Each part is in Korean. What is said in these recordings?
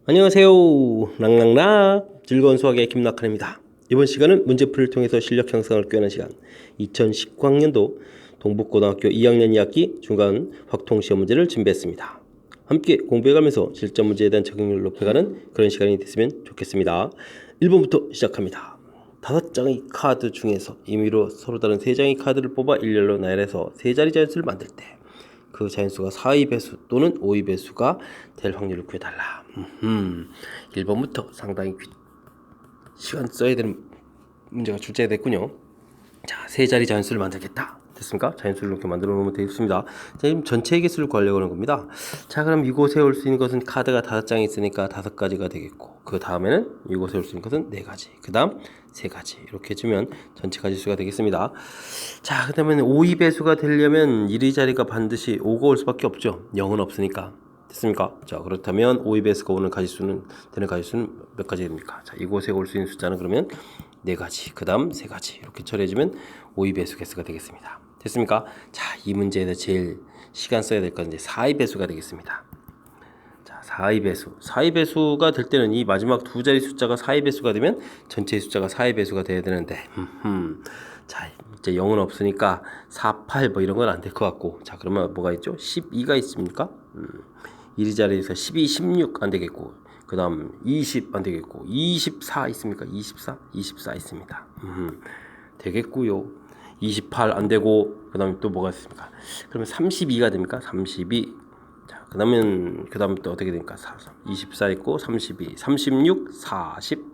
안녕하세요. 랑랑랑 즐거운 수학의 김낙한입니다. 이번 시간은 문제풀이를 통해서 실력 향상을 꾀하는 시간 2019학년도 동북고등학교 2학년 2학기 중간 확통시험 문제를 준비했습니다. 함께 공부해가면서 실전 문제에 대한 적응률을 높여가는 그런 시간이 됐으면 좋겠습니다. 1번부터 시작합니다. 5장의 카드 중에서 임의로 서로 다른 3장의 카드를 뽑아 일렬로 나열해서 3자리 자연수를 만들 때 그 자연수가 4의 배수 또는 5의 배수가 될 확률을 구해달라. 1번부터 상당히 시간 써야 되는 문제가 출제가 됐군요. 자, 3자리 자연수를 만들겠다. 됐습니까? 자연수를 이렇게 만들어 놓으면 되겠습니다. 자, 지금 전체 개수를 구하려고 하는 겁니다. 자, 그럼 이곳에 올 수 있는 것은 카드가 5장이 있으니까 5가지가 되겠고, 그 다음에는 이곳에 올 수 있는 것은 4가지, 그 다음 3가지 이렇게 해주면 전체 가지수가 되겠습니다. 자, 그 다음에 5의 배수가 되려면 1의 자리가 반드시 5가 올 수밖에 없죠. 0은 없으니까. 됐습니까? 자, 그렇다면 5의 배수가 오는 가지수는 몇 가지 됩니까? 자, 이곳에 올 수 있는 숫자는 그러면 4가지, 그 다음 3가지 이렇게 처리해주면 5의 배수 개수가 되겠습니다. 됐습니까? 자, 이 문제에서 제일 시간 써야 될 건 이제 4의 배수가 되겠습니다. 자, 4의 배수. 4의 배수가 될 때는 이 마지막 두 자리 숫자가 4의 배수가 되면 전체 숫자가 4의 배수가 돼야 되는데, 자, 이제 0은 없으니까 4, 8 뭐 이런 건 안 될 것 같고, 자, 그러면 뭐가 있죠? 12가 있습니까? 1의 자리에서 12, 16 안 되겠고, 그 다음 20 안 되겠고, 24 있습니까? 24? 24 있습니다. 되겠고요. 28 안 되고, 그 다음에 또 뭐가 있습니까? 그러면 32가 됩니까? 32. 자, 그 다음 또 어떻게 됩니까? 24 있고, 32, 36, 40,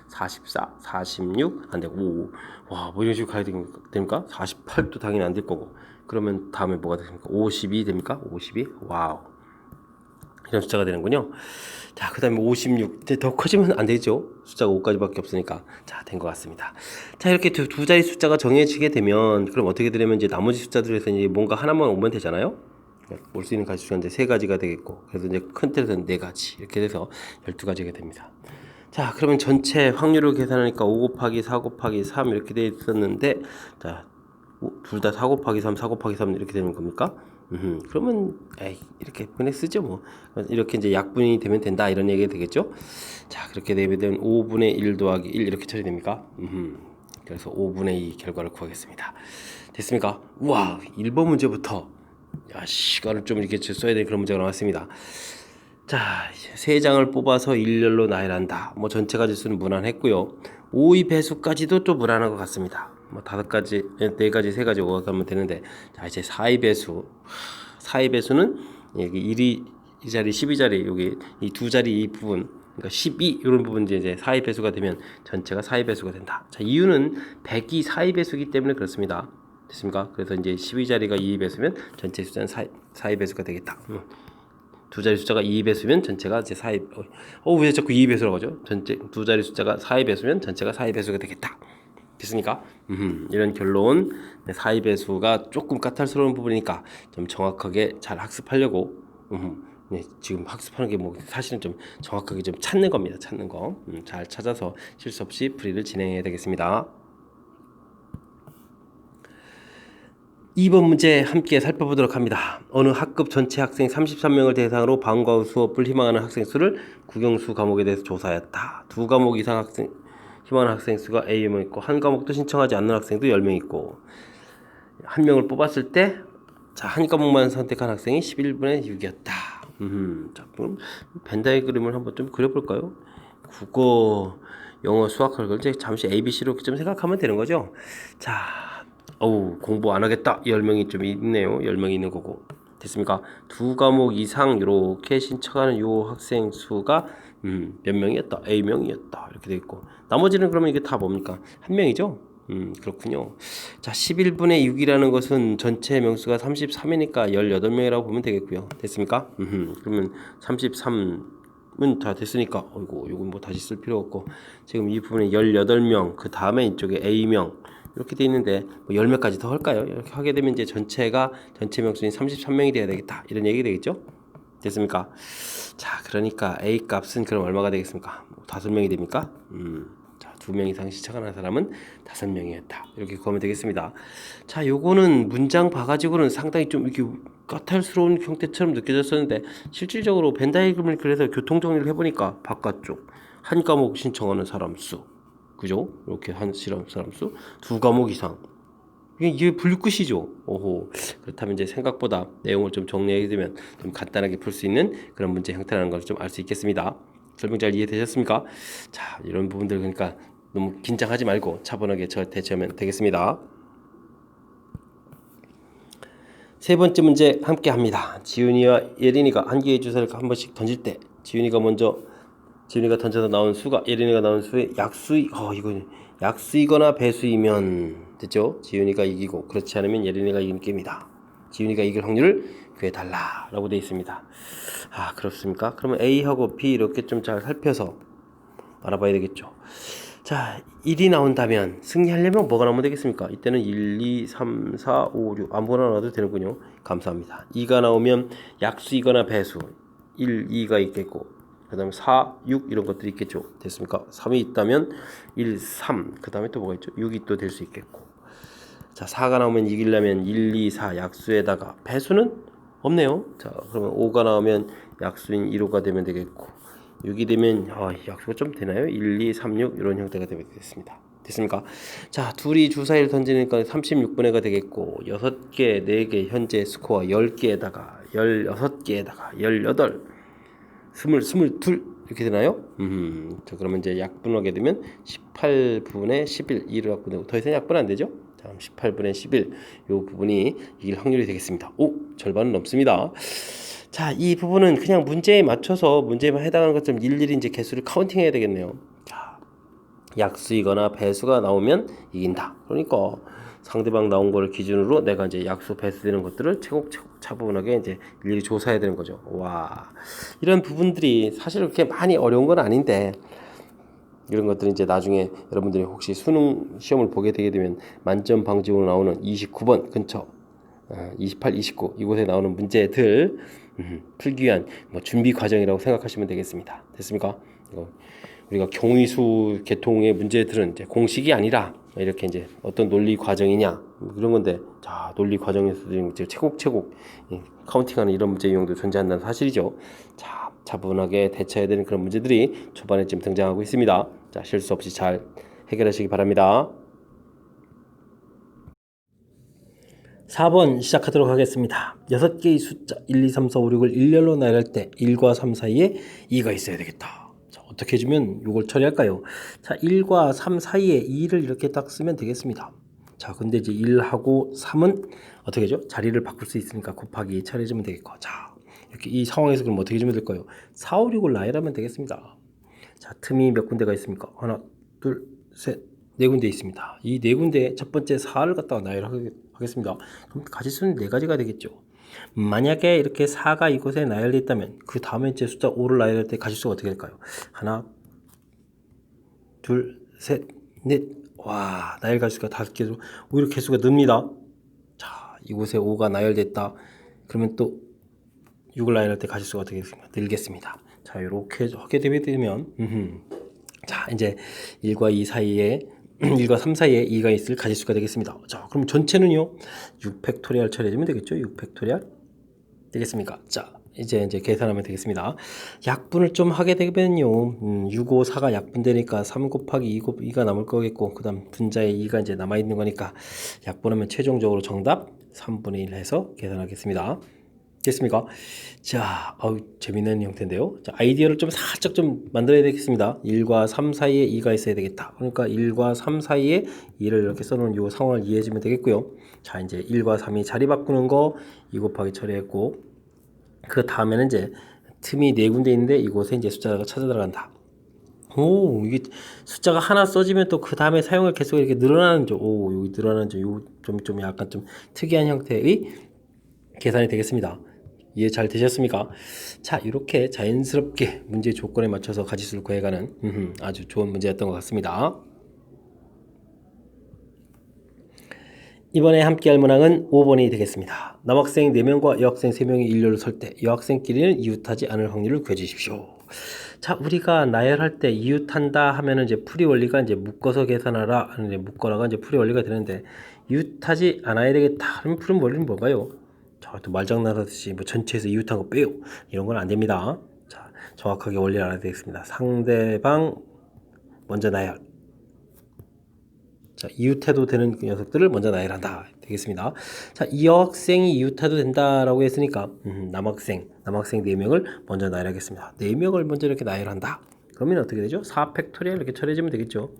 44, 46 안 되고, 5. 와, 뭐 이런 식으로 가야 됩니까? 48도 당연히 안 될 거고. 그러면 다음에 뭐가 됩니까? 52 됩니까? 52? 와우. 이런 숫자가 되는군요. 자, 그 다음에 56. 이제 더 커지면 안 되죠. 숫자가 5까지밖에 없으니까. 자, 된 것 같습니다. 자, 이렇게 두 자리 숫자가 정해지게 되면, 그럼 어떻게 되냐면, 이제 나머지 숫자들에서 이제 뭔가 하나만 오면 되잖아요? 올 수 있는 가지수가 이제 3가지가 되겠고, 그래서 이제 큰 틀에서는 4가지. 이렇게 돼서 12가지가 됩니다. 자, 그러면 전체 확률을 계산하니까 5 곱하기 4 곱하기 3 이렇게 돼 있었는데, 자, 둘 다 4 곱하기 3, 4 곱하기 3 이렇게 되는 겁니까? 그러면 이렇게 그냥 쓰죠 뭐. 이렇게 이제 약분이 되면 된다 이런 얘기가 되겠죠. 자, 그렇게 되면 5분의 1 더하기 1 이렇게 처리됩니까? 그래서 5분의 2 결과를 구하겠습니다. 됐습니까? 우와, 1번 문제부터 시간을 좀 이렇게 써야 되는 그런 문제가 나왔습니다. 자, 3장을 뽑아서 일렬로 나열한다. 뭐 전체 가지수는 무난했고요. 5의 배수까지도 또 무난한 것 같습니다. 뭐 5가지, 4가지, 3가지 오가면 되는데, 자, 이제 4의 배수. 4의 배수는 여기 1이 이 자리, 12자리 여기 이 두 자리 이 부분, 그러니까 12 이런 부분 이제 4의 배수가 되면 전체가 4의 배수가 된다. 자, 이유는 100이 4의 배수이기 때문에 그렇습니다. 됐습니까? 그래서 이제 12자리가 2의 배수면 전체 숫자는 4의 배수가 되겠다. 두 자리 숫자가 2의 배수면 전체가 이제 4의 왜 자꾸 2의 배수라고 하죠? 전체 두 자리 숫자가 4의 배수면 전체가 4의 배수가 되겠다. 됐습니까? 이런 결론. 4의 배수가 조금 까탈스러운 부분이니까 좀 정확하게 잘 학습하려고 네, 지금 학습하는 게 뭐 사실은 좀 정확하게 좀 찾는 겁니다. 찾는 거. 잘 찾아서 실수 없이 풀이를 진행해야 되겠습니다. 2번 문제 함께 살펴보도록 합니다. 어느 학급 전체 학생 33명을 대상으로 방과 후 수업을 희망하는 학생 수를 국영수 과목에 대해서 조사하였다. 두 과목 이상 학생 희망하는 학생 수가 A명 있고 한 과목도 신청하지 않는 학생도 10명 있고 한 명을 뽑았을 때 자, 한 과목만 선택한 학생이 11분의 6이었다. 자, 그럼 벤다이그램을 한번 좀 그려볼까요? 국어, 영어, 수학을 이제 잠시 ABC로 좀 생각하면 되는 거죠. 자, 공부 안 하겠다. 10명이 좀 있네요. 10명이 있는 거고. 됐습니까? 두 과목 이상 이렇게 신청하는 요 학생 수가 몇 명이었다. A명이었다. 이렇게 돼 있고. 나머지는 그러면 이게 다 뭡니까? 한 명이죠? 그렇군요. 자, 11분의 6이라는 것은 전체 명수가 33이니까 18명이라고 보면 되겠고요. 됐습니까? 그러면 33은 다 됐으니까, 이건 뭐 다시 쓸 필요 없고, 지금 이 부분에 18명, 그 다음에 이쪽에 A명, 이렇게 돼 있는데, 뭐 10몇 가지 더 할까요? 이렇게 하게 되면 이제 전체 명수인 33명이 돼야 되겠다. 이런 얘기 되겠죠? 됐습니까? 자, 그러니까 A 값은 그럼 얼마가 되겠습니까? 5명이 됩니까? 자, 2명 이상 시청하는 사람은 5명이었다. 이렇게 구하면 되겠습니다. 자, 요거는 문장 봐가지고는 상당히 좀 이렇게 까탈스러운 형태처럼 느껴졌었는데 실질적으로 벤 다이그램을 그래서 교통 정리를 해보니까 바깥쪽 한 과목 신청하는 사람 수, 그죠? 이렇게 한 실험 사람 수, 2과목 이상. 이게 불끝이죠. 오호. 그렇다면 이제 생각보다 내용을 좀 정리하게 되면 좀 간단하게 풀 수 있는 그런 문제 형태라는 걸 좀 알 수 있겠습니다. 설명 잘 이해되셨습니까? 자, 이런 부분들 그러니까 너무 긴장하지 말고 차분하게 대처하면 되겠습니다. 세 번째 문제 함께 합니다. 지훈이와 예린이가 한 개의 주사를 한 번씩 던질 때 지훈이가 던져서 나온 수가 예린이가 나온 수의 이거는 약수이거나 배수이면 됐죠? 지훈이가 이기고 그렇지 않으면 예린이가 이기는 게임이다. 지훈이가 이길 확률을 구해달라 라고 되어 있습니다. 아, 그렇습니까? 그러면 A하고 B 이렇게 좀 잘 살펴서 알아봐야 되겠죠. 자, 1이 나온다면 승리하려면 뭐가 나오면 되겠습니까? 이때는 1, 2, 3, 4, 5, 6 아무거나 나와도 되는군요. 감사합니다. 2가 나오면 약수이거나 배수 1, 2가 있겠고 그 다음에 4, 6 이런 것들이 있겠죠. 됐습니까? 3이 있다면 1, 3 그 다음에 또 뭐가 있죠? 6이 또 될 수 있겠고. 자, 4가 나오면 이기려면 1, 2, 4 약수에다가 배수는 없네요. 자, 그러면 5가 나오면 약수인 1호가 되면 되겠고 6이 되면 약수가 좀 되나요? 1, 2, 3, 6 이런 형태가 되면 되겠습니다. 됐습니까? 자, 둘이 주사위를 던지니까 36분의가 되겠고 6개, 4개 현재 스코어 10개에다가 16개에다가 18 22 이렇게 되나요? 자, 그러면 이제 약분하게 되면 18분의 11 2를 약분되고 더 이상 약분 안 되죠? 자, 18분의 11 이 부분이 이길 확률이 되겠습니다. 절반은 넘습니다. 자, 이 부분은 그냥 문제에 맞춰서 문제에만 해당하는 것처럼 일일이 이제 개수를 카운팅해야 되겠네요. 자, 약수이거나 배수가 나오면 이긴다. 그러니까 상대방 나온 거를 기준으로 내가 이제 약수 배수되는 것들을 차분하게 이제 일일이 조사해야 되는 거죠. 와, 이런 부분들이 사실 그렇게 많이 어려운 건 아닌데 이런 것들은 이제 나중에 여러분들이 혹시 수능 시험을 보게 되게 되면 만점 방지으로 나오는 29번 근처 28, 29 이곳에 나오는 문제들 풀기 위한 준비 과정이라고 생각하시면 되겠습니다. 됐습니까? 우리가 경위수 계통의 문제들은 이제 공식이 아니라 이렇게 이제 어떤 논리 과정이냐 이런 건데, 자, 논리 과정에서도 이제 차곡차곡 카운팅하는 이런 문제 유형도 존재한다는 사실이죠. 자, 차분하게 대처해야 되는 그런 문제들이 초반에 지금 등장하고 있습니다. 자, 실수 없이 잘 해결하시기 바랍니다. 4번 시작하도록 하겠습니다. 6개의 숫자 1, 2, 3, 4, 5, 6을 일렬로 나열할 때 1과 3 사이에 2가 있어야 되겠다. 자, 어떻게 해주면 이걸 처리할까요? 자, 1과 3 사이에 2를 이렇게 딱 쓰면 되겠습니다. 자, 근데 이제 1하고 3은 어떻게 하죠? 자리를 바꿀 수 있으니까 곱하기 처리해주면 되겠고. 자, 이렇게 이 상황에서 그럼 어떻게 해주면 될까요? 4, 5, 6을 나열하면 되겠습니다. 자, 틈이 몇 군데가 있습니까? 하나, 둘, 셋, 네 군데 있습니다. 이 네 군데 첫 번째 4를 갖다가 나열하겠습니다. 그럼 가지수는 네 가지가 되겠죠. 만약에 이렇게 4가 이곳에 나열되어 있다면 그 다음에 이제 숫자 5를 나열할 때 가지수가 어떻게 될까요? 하나, 둘, 셋, 넷. 와, 나열 가지수가 5개로 오히려 개수가 늡니다. 자, 이곳에 5가 나열됐다. 그러면 또 6을 나열할 때 가지수가 어떻게 늘겠습니다. 자, 이렇게 하게 되면 자, 이제 1과 2 사이에 1과 3 사이에 2가 있을 가지수가 되겠습니다. 자, 그럼 전체는요 6팩토리얼 처리해주면 되겠죠. 6팩토리얼 되겠습니까? 자, 이제 계산하면 되겠습니다. 약분을 좀 하게 되면요 6, 5, 4가 약분되니까 3 곱하기 2가 남을 거겠고, 그 다음 분자에 2가 이제 남아있는 거니까 약분하면 최종적으로 정답 3분의 1 해서 계산하겠습니다. 됐습니까? 자, 재밌는 형태인데요. 자, 아이디어를 좀 살짝 좀 만들어야 되겠습니다. 1과 3 사이에 2가 있어야 되겠다. 그러니까 1과 3 사이에 2를 이렇게 써놓은 이 상황을 이해해주면 되겠고요. 자, 이제 1과 3이 자리 바꾸는 거 2 곱하기 처리했고, 그 다음에는 이제 틈이 네 군데 있는데 이곳에 이제 숫자가 찾아 들어간다. 이게 숫자가 하나 써지면 또 그 다음에 사용할 개수가 이렇게 늘어나는 점. 여기 늘어나는 점. 요 좀 약간 좀 특이한 형태의 계산이 되겠습니다. 이해 잘 되셨습니까? 자, 이렇게 자연스럽게 문제 조건에 맞춰서 가지수를 구해가는 아주 좋은 문제였던 것 같습니다. 이번에 함께할 문항은 5번이 되겠습니다. 남학생 4명과 여학생 3명이 일렬로 설 때 여학생끼리는 이웃하지 않을 확률을 구해주십시오. 자, 우리가 나열할 때 이웃한다 하면은 이제 풀이 원리가 이제 묶어서 계산하라 하는 이제 묶어라가 이제 풀이 원리가 되는데 이웃하지 않아야 되겠다 하면 풀은 원리는 뭔가요? 자, 또 말장난하듯이 뭐 전체에서 이웃한 거 빼요 이런 건 안 됩니다. 자, 정확하게 원리를 알아야 되겠습니다. 상대방 먼저 나열. 자, 이웃해도 되는 그 녀석들을 먼저 나열한다 되겠습니다. 자, 이 여학생이 이웃해도 된다라고 했으니까 남학생 4명을 먼저 나열하겠습니다. 4명을 먼저 이렇게 나열한다. 그러면 어떻게 되죠? 4팩토리얼 이렇게 처리해주면 되겠죠.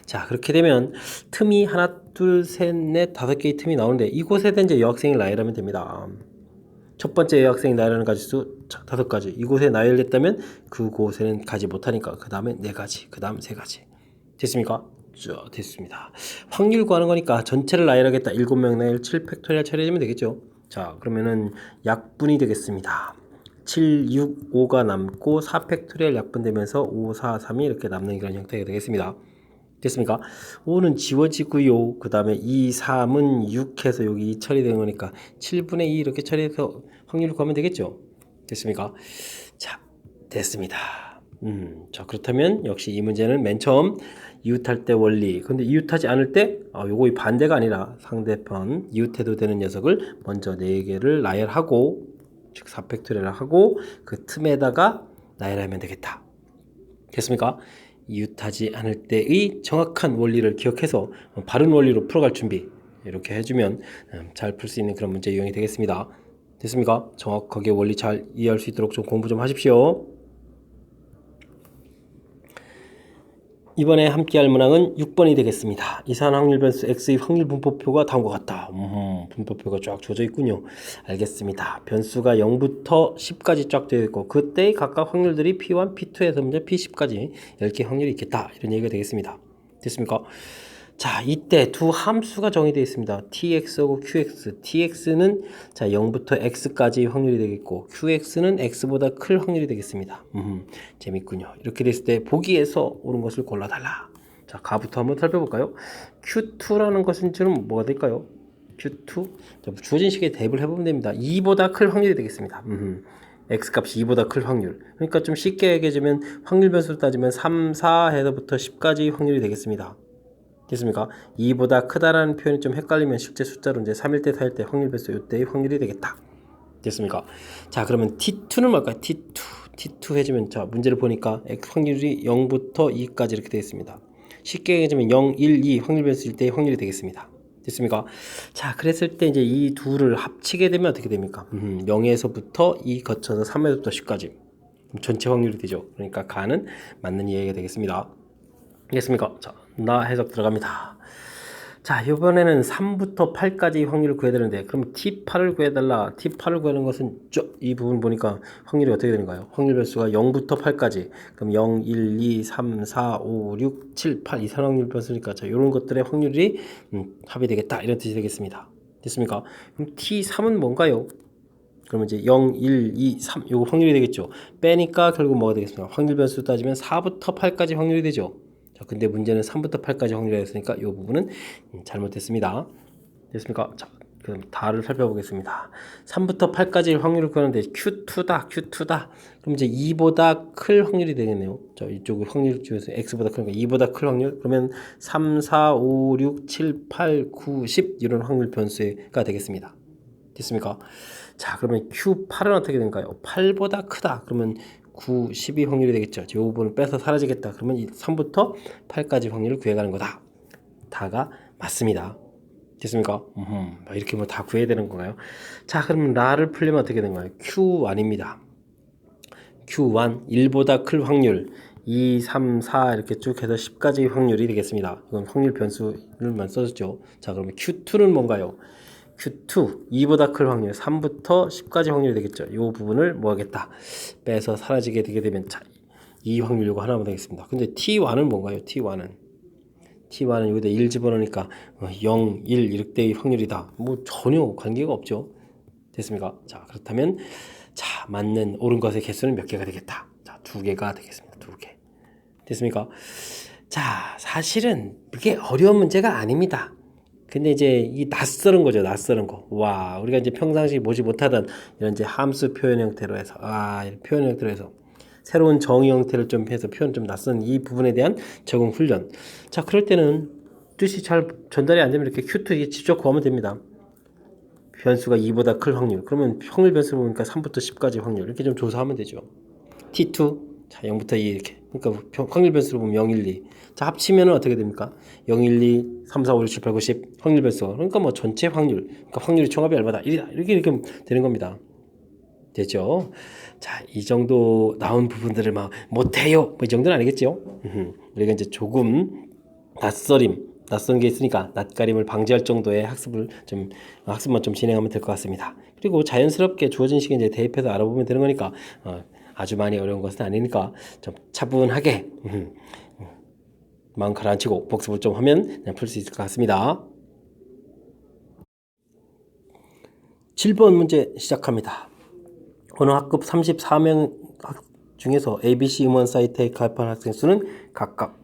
자, 그렇게 되면 틈이 하나, 둘, 셋, 넷, 5개의 틈이 나오는데 이곳에다 이제 여학생을 나열하면 됩니다. 첫 번째 여학생이 나열하는 가지수 5가지. 이곳에 나열됐다면 그곳에는 가지 못하니까 그 다음에 4가지, 그 다음 3가지. 됐습니까? 자, 됐습니다. 확률 구하는 거니까 전체를 나열하겠다. 7명 나열 7팩토리얼 처리해주면 되겠죠. 자, 그러면은 약분이 되겠습니다. 7, 6, 5가 남고 4팩토리얼 약분되면서 5, 4, 3이 이렇게 남는 그런 형태가 되겠습니다. 됐습니까? 5는 지워지고요. 그 다음에 2, 3은 6해서 여기 처리된 거니까 7분의 2 이렇게 처리해서 확률을 구하면 되겠죠. 됐습니까? 자, 됐습니다. 자, 그렇다면 역시 이 문제는 맨 처음 이웃할 때 원리. 근데 이웃하지 않을 때 요거 반대가 아니라 상대편 이웃해도 되는 녀석을 먼저 4개를 나열하고 즉 4팩토리얼을 하고 그 틈에다가 나열하면 되겠다. 됐습니까? 이웃하지 않을 때의 정확한 원리를 기억해서 바른 원리로 풀어갈 준비 이렇게 해주면 잘 풀 수 있는 그런 문제 유형이 되겠습니다. 됐습니까? 정확하게 원리 잘 이해할 수 있도록 좀 공부 좀 하십시오. 이번에 함께할 문항은 6번이 되겠습니다. 이산 확률 변수 x의 확률 분포표가 다음과 같다. 분포표가 쫙 주어져 있군요. 알겠습니다. 변수가 0부터 10까지 쫙 되어 있고 그때의 각각 확률들이 P1, P2에서 문제 P10까지 10개 확률이 있겠다. 이런 얘기가 되겠습니다. 됐습니까? 자, 이때 두 함수가 정의되어 있습니다. tx하고 qx. tx는 자 0부터 x까지 확률이 되겠고 qx는 x보다 클 확률이 되겠습니다. 재밌군요. 이렇게 됐을 때 보기에서 옳은 것을 골라달라. 자, 가부터 한번 살펴볼까요? q2라는 것은 지금 뭐가 될까요? q2 자, 주어진 식에 대입을 해보면 됩니다. 2보다 클 확률이 되겠습니다. x값이 2보다 클 확률. 그러니까 좀 쉽게 얘기해주면 확률 변수로 따지면 3, 4 해서부터 10까지 확률이 되겠습니다. 됐습니까? 2보다 크다라는 표현이 좀 헷갈리면 실제 숫자로 이제 3일 때 4일 때 확률 변수 이때의 확률이 되겠다. 됐습니까? 자, 그러면 T2는 뭘까요? T2 해주면 자, 문제를 보니까 X 확률이 0부터 2까지 이렇게 되어 있습니다. 쉽게 얘기하면 0, 1, 2 확률 변수일 때의 확률이 되겠습니다. 됐습니까? 자, 그랬을 때 이제 이 둘을 합치게 되면 어떻게 됩니까? 0에서부터 2 거쳐서 3에서부터 10까지 전체 확률이 되죠. 그러니까 가는 맞는 이해가 되겠습니다. 됐습니까? 자, 나 해석 들어갑니다. 자, 이번에는 3부터 8까지 확률을 구해야 되는데 그럼 T8을 구해달라. T8을 구하는 것은 이 부분 보니까 확률이 어떻게 되는가요? 확률 변수가 0부터 8까지 그럼 0, 1, 2, 3, 4, 5, 6, 7, 8 이산 확률 변수니까 자, 이런 것들의 확률이 합이 되겠다 이런 뜻이 되겠습니다. 됐습니까? 그럼 T3은 뭔가요? 그러면 이제 0, 1, 2, 3 요거 확률이 되겠죠. 빼니까 결국 뭐가 되겠습니까? 확률 변수 따지면 4부터 8까지 확률이 되죠. 자, 근데 문제는 3부터 8까지 확률이었으니까 이 부분은 잘못됐습니다. 됐습니까? 자, 그럼 다를 살펴보겠습니다. 3부터 8까지 확률을 구하는데 Q2다. 그럼 이제 2보다 클 확률이 되겠네요. 자, 이쪽 확률 중에서 X보다 크니까 2보다 클 확률. 그러면 3, 4, 5, 6, 7, 8, 9, 10 이런 확률 변수가 되겠습니다. 됐습니까? 자, 그러면 Q8은 어떻게 된가요? 8보다 크다. 그러면 9, 12 확률이 되겠죠. 이 부분을 빼서 사라지겠다. 그러면 이 3부터 8까지 확률을 구해가는 거다. 다가 맞습니다. 됐습니까? 이렇게 뭐 다 구해야 되는 건가요? 자, 그러면 라를 풀려면 어떻게 되는가요? Q1입니다. Q1, 1보다 클 확률 2, 3, 4 이렇게 쭉 해서 10까지 확률이 되겠습니다. 이건 확률 변수를만 써줬죠. 자, 그러면 Q2는 뭔가요? Q2, 2보다 클 확률 3부터 10까지 확률이 되겠죠. 이 부분을 뭐 하겠다? 빼서 사라지게 되게 되면 자, 이 확률 이거 하나만 되겠습니다. 근데 T1은 뭔가요? T1은 여기다 1 집어넣으니까 0, 1 이렇게의 확률이다. 뭐 전혀 관계가 없죠. 됐습니까? 자, 그렇다면 자, 맞는 옳은 것의 개수는 몇 개가 되겠다? 자, 2개가 되겠습니다. 2개. 됐습니까? 자, 사실은 그게 어려운 문제가 아닙니다. 근데 이제 이 낯설은 거죠. 낯설은 거. 와, 우리가 이제 평상시 보지 못하던 이런 이제 함수 표현 형태로 해서, 이런 표현 형태로 해서 새로운 정의 형태를 좀 해서 표현 좀 낯선 이 부분에 대한 적응 훈련. 자, 그럴 때는 뜻이 잘 전달이 안 되면 이렇게 q2 직접 구하면 됩니다. 변수가 2보다 클 확률. 그러면 확률 변수를 보니까 3부터 10까지 확률. 이렇게 좀 조사하면 되죠. T2. 자, 0부터 2 이렇게. 그러니까 확률 변수로 보면 0, 1, 2. 자, 합치면은 어떻게 됩니까? 0, 1, 2, 3, 4, 5, 6, 7, 8, 9, 10 확률 변수. 그러니까 뭐 전체 확률. 그러니까 확률이 총합이 얼마다? 1이다. 이렇게 되는 겁니다. 됐죠? 자, 이 정도 나온 부분들을 막 못해요. 뭐 이 정도는 아니겠죠? 우리가 이제 조금 낯선 게 있으니까 낯가림을 방지할 정도의 학습만 좀 진행하면 될 것 같습니다. 그리고 자연스럽게 주어진 시기에 이제 대입해서 알아보면 되는 거니까 아주 많이 어려운 것은 아니니까 좀 차분하게 마음 가라앉히고 복습을 좀 하면 풀 수 있을 것 같습니다. 7번 문제 시작합니다. 어느 학급 34명 중에서 ABC 음원 사이트에 가입한 학생 수는 각각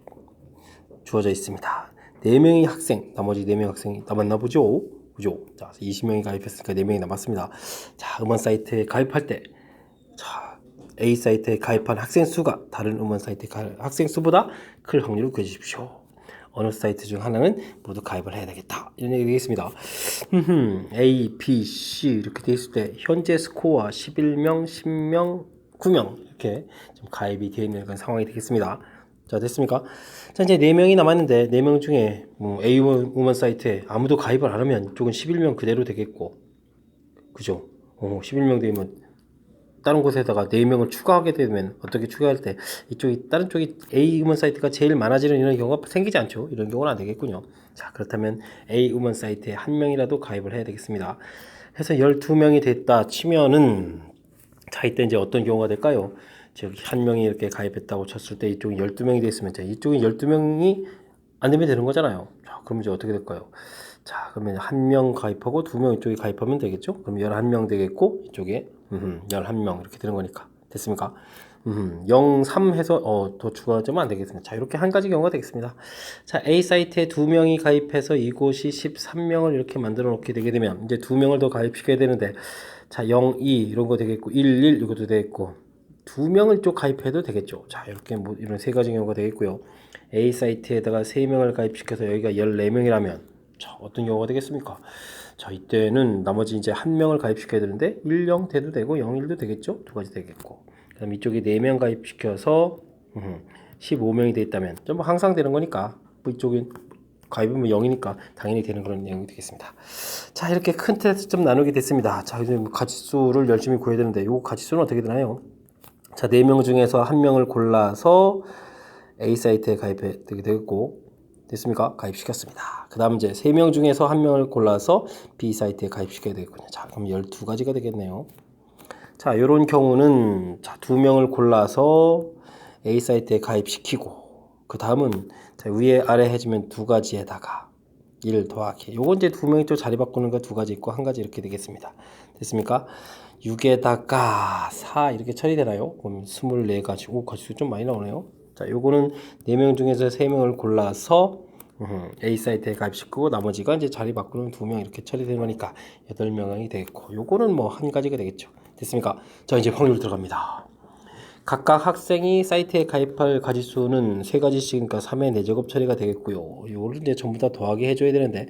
주어져 있습니다. 4명의 학생, 나머지 4명의 학생이 남았나 보죠? 그죠? 자, 20명이 가입했으니까 4명이 남았습니다. 자, 음원 사이트에 가입할 때, 자, A 사이트에 가입한 학생 수가 다른 음원 사이트에 학생 수보다 클 확률을 구해주십시오. 어느 사이트 중 하나는 모두 가입을 해야 되겠다. 이런 얘기 되겠습니다. A, B, C 이렇게 돼 있을 때 현재 스코어 11명, 10명, 9명 이렇게 좀 가입이 되어 있는 그런 상황이 되겠습니다. 자, 됐습니까? 자, 이제 4명이 남았는데 4명 중에 뭐 A 우먼 사이트에 아무도 가입을 안 하면 이쪽은 11명 그대로 되겠고, 그죠? 11명 되면 다른 곳에다가 4명을 추가하게 되면 어떻게 추가할 때 다른 쪽이 A 우먼 사이트가 제일 많아지는 이런 경우가 생기지 않죠. 이런 경우는 안 되겠군요. 자, 그렇다면 A 우먼 사이트에 한 명이라도 가입을 해야 되겠습니다. 해서 12명이 됐다 치면은, 자, 이때 이제 어떤 경우가 될까요? 즉, 한 명이 이렇게 가입했다고 쳤을 때 이쪽이 12명이 됐으면, 이쪽이 12명이 안 되면 되는 거잖아요. 자, 그럼 이제 어떻게 될까요? 자, 그러면 한 명 가입하고 2명 이쪽에 가입하면 되겠죠? 그럼 11명 되겠고, 이쪽에 11명 이렇게 되는 거니까. 됐습니까? 0, 3 해서 더 추가하자면 안 되겠습니다. 자, 이렇게 한 가지 경우가 되겠습니다. 자, A 사이트에 2명이 가입해서 이곳이 13명을 이렇게 만들어 놓게 되게 되면 이제 2명을 더 가입시켜야 되는데, 자, 0, 2 이런 거 되겠고, 1, 1 이것도 되겠고, 2명을 쪽 가입해도 되겠죠. 자, 이렇게 뭐 이런 세 가지 경우가 되겠고요. A 사이트에다가 3명을 가입시켜서 여기가 14명이라면, 자, 어떤 경우가 되겠습니까? 자, 이때는 나머지 이제 한 명을 가입시켜야 되는데 1, 0 돼도 되고 0, 1도 되겠죠. 두 가지 되겠고, 그다음 이쪽에 4명 가입시켜서 15명이 돼 있다면 좀 항상 되는 거니까 뭐 이쪽에 가입은 0이니까 당연히 되는 그런 내용이 되겠습니다. 자, 이렇게 큰 틀에서 좀 나누게 됐습니다. 자, 이제 가지수를 열심히 구해야 되는데 이 가지수는 어떻게 되나요? 자, 4명 중에서 한 명을 골라서 A 사이트에 가입해 되게 되겠고, 됐습니까? 가입시켰습니다. 그 다음 이제 3명 중에서 한 명을 골라서 B 사이트에 가입시켜야 되겠군요. 자, 그럼 12가지가 되겠네요. 자, 이런 경우는, 자, 2명을 골라서 A 사이트에 가입시키고, 그 다음은 위에 아래 해주면 2가지에다가 1 더하기, 요건 이제 2명이 또 자리 바꾸는 거 2가지 있고 1가지 이렇게 되겠습니다. 됐습니까? 6에다가 4 이렇게 처리되나요? 그럼 24가지. 오, 가지수 좀 많이 나오네요. 자, 요거는 4명 중에서 3명을 골라서 A 사이트에 가입시키고 나머지가 이제 자리 바꾸는 2명 이렇게 처리되는 거니까 8명이 되겠고, 요거는 뭐 1가지가 되겠죠. 됐습니까? 자, 이제 확률 들어갑니다. 각각 학생이 사이트에 가입할 가지수는 3가지씩이니까 3의 4제곱 처리가 되겠고요. 요거를 이제 전부 다 더하게 해줘야 되는데,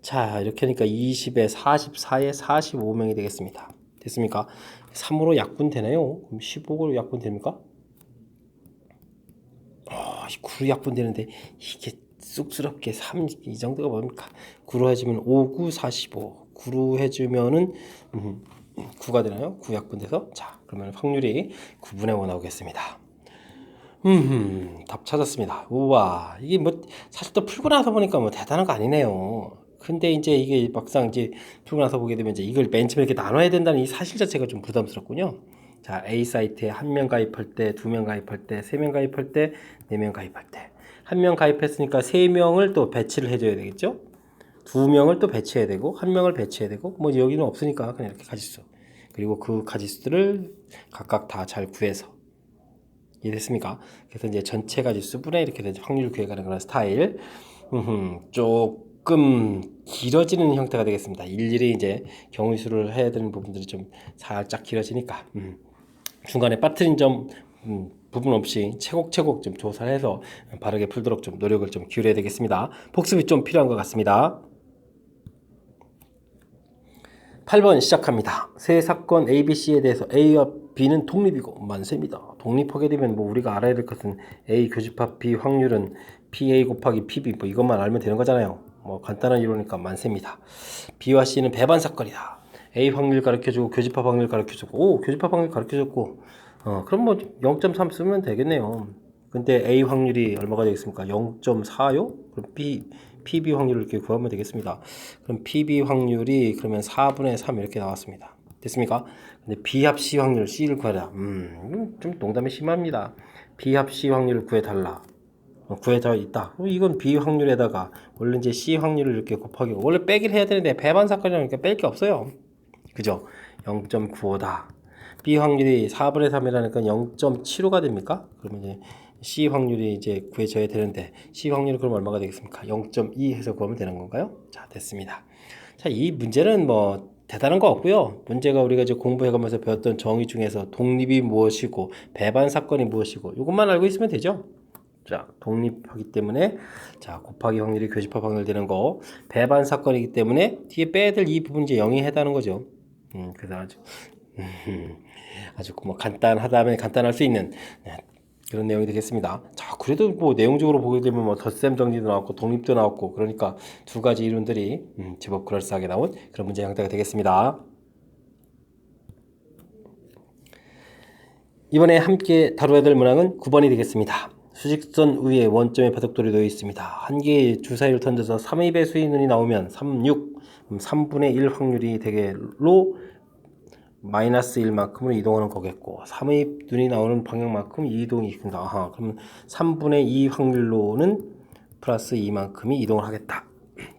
자, 이렇게 하니까 20에 44에 45명이 되겠습니다. 됐습니까? 3으로 약분되나요? 그럼 15로 약분됩니까? 9로 약분되는데 이게 쑥스럽게 3, 이 정도가 뭡니까? 9로 해주면 5, 9, 45. 9로 해주면은 9가 되나요? 9 약분돼서. 자, 그러면 확률이 9분의 5 나오겠습니다. 답 찾았습니다. 우와, 이게 뭐 사실 또 풀고 나서 보니까 뭐 대단한 거 아니네요. 근데 이제 이게 막상 이제 풀고 나서 보게 되면 이제 이걸 맨 처음에 이렇게 나눠야 된다는 이 사실 자체가 좀 부담스럽군요. 자, A 사이트에 1명 가입할 때, 2명 가입할 때, 3명 가입할 때, 4명 가입할 때. 1명 가입했으니까 3명을 또 배치를 해줘야 되겠죠? 2명을 또 배치해야 되고, 1명을 배치해야 되고, 뭐 여기는 없으니까 그냥 이렇게 가지수. 그리고 그 가지수들을 각각 다 잘 구해서. 이해됐습니까? 그래서 이제 전체 가지수 분의 이렇게 되죠. 확률 구해가는 그런 스타일. 쭉 조금 길어지는 형태가 되겠습니다. 일일이 이제 경우수를 해야 되는 부분들이 좀 살짝 길어지니까 중간에 빠뜨린 점 부분 없이 채곡채곡 좀 조사를 해서 바르게 풀도록 좀 노력을 좀 기울여야 되겠습니다. 복습이 좀 필요한 것 같습니다. 8번 시작합니다. 세 사건 A, B, C에 대해서 A와 B는 독립이고 만세입니다. 독립하게 되면 뭐 우리가 알아야 될 것은 A 교집합 B 확률은 PA 곱하기 PB 뭐 이것만 알면 되는 거잖아요. 뭐 간단한 이론이니까 만세입니다. B와 C는 배반 사건이다. A 확률 가르쳐주고 교집합 확률 가르쳐주고 오 교집합 확률 가르쳐줬고 그럼 뭐 0.3 쓰면 되겠네요. 근데 A 확률이 얼마가 되겠습니까? 0.4요? 그럼 PB 확률을 이렇게 구하면 되겠습니다. 그럼 PB 확률이 그러면 4분의 3 이렇게 나왔습니다. 됐습니까? 근데 B합 C 확률 C를 구하라. 좀 농담이 심합니다. B합 C 확률을 구해달라. 구해져 있다. 이건 B 확률에다가 원래 이제 C 확률을 이렇게 곱하기 원래 빼기를 해야 되는데 배반 사건이라니까 뺄 게 없어요. 그죠? 0.95다. B 확률이 4분의 3이라니까 0.75가 됩니까? 그러면 이제 C 확률이 이제 구해져야 되는데 C 확률은 그럼 얼마가 되겠습니까? 0.2 해서 구하면 되는 건가요? 자, 됐습니다. 자, 이 문제는 뭐 대단한 거 없고요. 문제가 우리가 이제 공부해가면서 배웠던 정의 중에서 독립이 무엇이고 배반 사건이 무엇이고 이것만 알고 있으면 되죠. 자, 독립하기 때문에 자 곱하기 확률이 교집합 확률 되는 거 배반 사건이기 때문에 뒤에 빼야 될 이 부분이 이제 0이 해당하는 거죠. 그래서 아주 뭐 간단하다면 간단할 수 있는 그런 내용이 되겠습니다. 자, 그래도 뭐 내용적으로 보게 되면 뭐 덧셈 정리도 나왔고 독립도 나왔고 그러니까 두 가지 이론들이 제법 그럴싸하게 나온 그런 문제 형태가 되겠습니다. 이번에 함께 다뤄야 될 문항은 9번이 되겠습니다. 수직선 위에 원점의 바둑돌이 놓여 있습니다. 한 개의 주사위를 던져서 3의 배수의 눈이 나오면 3, 6, 3분의 1 확률이 되게로 마이너스 1만큼으로 이동하는 거겠고 3의 눈이 나오는 방향만큼 이동이 있습니다. 그럼 3분의 2 확률로는 플러스 2만큼이 이동을 하겠다.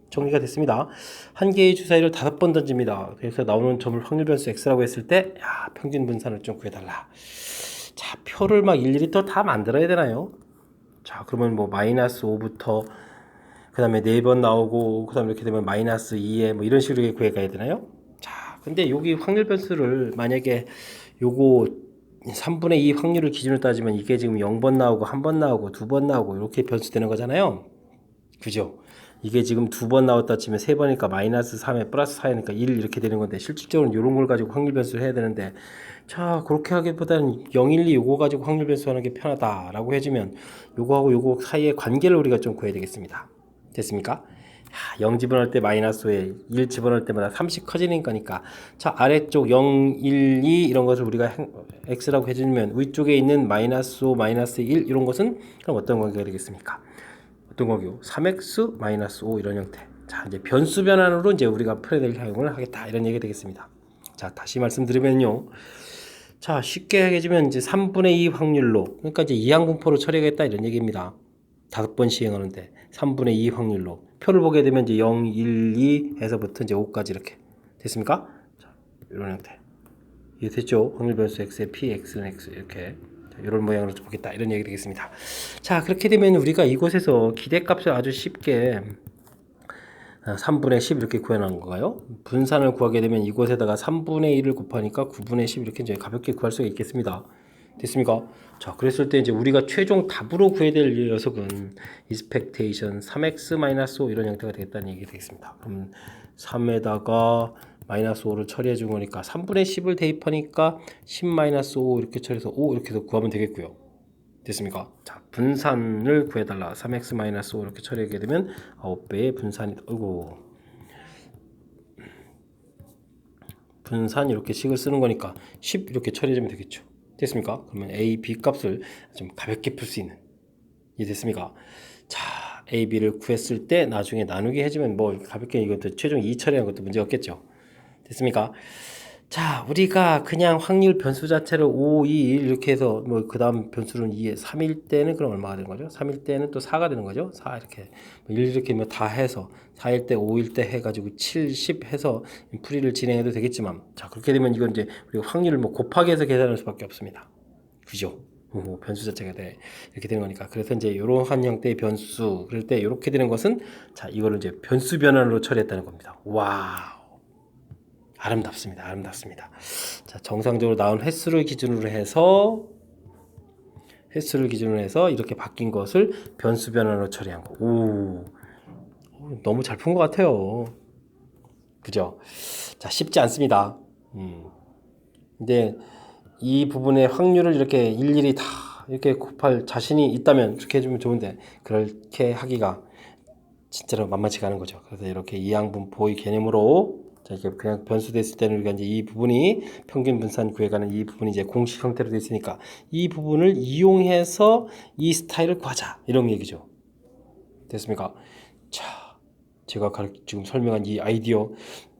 정리가 됐습니다. 한 개의 주사위를 5번 던집니다. 그래서 나오는 점을 확률 변수 x라고 했을 때 평균 분산을 좀 구해달라. 자, 표를 막 일일이 또 다 만들어야 되나요? 자, 그러면 뭐 마이너스 5부터 그 다음에 4번 나오고 그 다음에 이렇게 되면 마이너스 2에 뭐 이런 식으로 구해가야 되나요? 자, 근데 여기 확률 변수를 만약에 요거 3분의 2 확률을 기준으로 따지면 이게 지금 0번 나오고 1번 나오고 2번 나오고 이렇게 변수 되는 거잖아요. 그죠? 이게 지금 2번 나왔다 치면 3번이니까 마이너스 3에 플러스 4니까 1 이렇게 되는 건데 실질적으로 이런 걸 가지고 확률 변수를 해야 되는데 자 그렇게 하기보다는 0, 1, 2 요거 가지고 확률 변수하는 게 편하다라고 해주면 요거하고 요거 사이의 관계를 우리가 좀 구해야 되겠습니다. 됐습니까? 0 집어넣을 때 마이너스 5에 1 집어넣을 때마다 3씩 커지는 거니까 자 아래쪽 0, 1, 2 이런 것을 우리가 x라고 해주면 위쪽에 있는 마이너스 5, 마이너스 1 이런 것은 그럼 어떤 관계가 되겠습니까? 어떤 거요? 3x 마이너스 5 이런 형태. 자 이제 변수 변환으로 이제 우리가 풀어야 될 사용을 하겠다 이런 얘기가 되겠습니다. 자 다시 말씀드리면요. 자 쉽게 해주면 이제 3분의 2 확률로 그러니까 이제 이항분포로 처리하겠다 이런 얘기입니다. 5번 시행하는데 3분의 2 확률로 표를 보게 되면 이제 0, 1, 2 해서부터 이제 5까지 이렇게 됐습니까? 자 이런 형태. 이해됐죠? 확률 변수 x의 p, x는 x 이렇게 이런 모양으로 보겠다 이런 얘기 되겠습니다. 자 그렇게 되면 우리가 이곳에서 기대값을 아주 쉽게 3분의 10 이렇게 구해놓은 건가요? 분산을 구하게 되면 이곳에다가 3분의 1을 곱하니까 9분의 10 이렇게 이제 가볍게 구할 수가 있겠습니다. 됐습니까? 자 그랬을 때 이제 우리가 최종 답으로 구해야 될 녀석은 expectation 3x-5 이런 형태가 되겠다는 얘기 되겠습니다. 그럼 3에다가 마이너스 5를 처리해 준 거니까 3분의 10을 대입하니까 10 마이너스 5 이렇게 처리해서 5 이렇게 해서 구하면 되겠고요. 됐습니까? 자, 분산을 구해달라. 3x 마이너스 5 이렇게 처리하게 되면 9배의 분산이 어이구 분산 이렇게 식을 쓰는 거니까 10 이렇게 처리해주면 되겠죠. 됐습니까? 그러면 a, b 값을 좀 가볍게 풀 수 있는 이해됐습니까? 자, a, b를 구했을 때 나중에 나누기 해주면 뭐 가볍게 이것도 최종 2 처리하는 것도 문제 없겠죠. 됐습니까? 자, 우리가 그냥 확률 변수 자체를 5, 2, 1 이렇게 해서 뭐 그 다음 변수는 2에 3일 때는 그럼 얼마가 되는 거죠? 3일 때는 또 4가 되는 거죠? 4 이렇게 1 이렇게 뭐 다 해서 4일 때 5일 때 해가지고 7, 10 해서 풀이를 진행해도 되겠지만 자 그렇게 되면 이건 이제 우리가 확률을 뭐 곱하기 해서 계산할 수밖에 없습니다. 그죠? 변수 자체가 돼. 이렇게 되는 거니까. 그래서 이제 이러한 형태의 변수, 그럴 때 이렇게 되는 것은 자, 이거를 이제 변수 변환으로 처리했다는 겁니다. 와우. 아름답습니다. 아름답습니다. 자, 정상적으로 나온 횟수를 기준으로 해서 이렇게 바뀐 것을 변수 변환으로 처리한 거. 너무 잘 푼 것 같아요. 그죠? 자, 쉽지 않습니다. 근데 이 부분의 확률을 이렇게 일일이 다 이렇게 곱할 자신이 있다면 이렇게 해주면 좋은데 그렇게 하기가 진짜로 만만치가 않은 거죠. 그래서 이렇게 이항분포의 개념으로 자, 이게 그냥 변수 됐을 때는 우리가 이제 이 부분이 평균 분산 구해가는 이 부분이 이제 공식 형태로 되어 있으니까 이 부분을 이용해서 이 스타일을 구하자 이런 얘기죠. 됐습니까? 자, 제가 지금 설명한 이 아이디어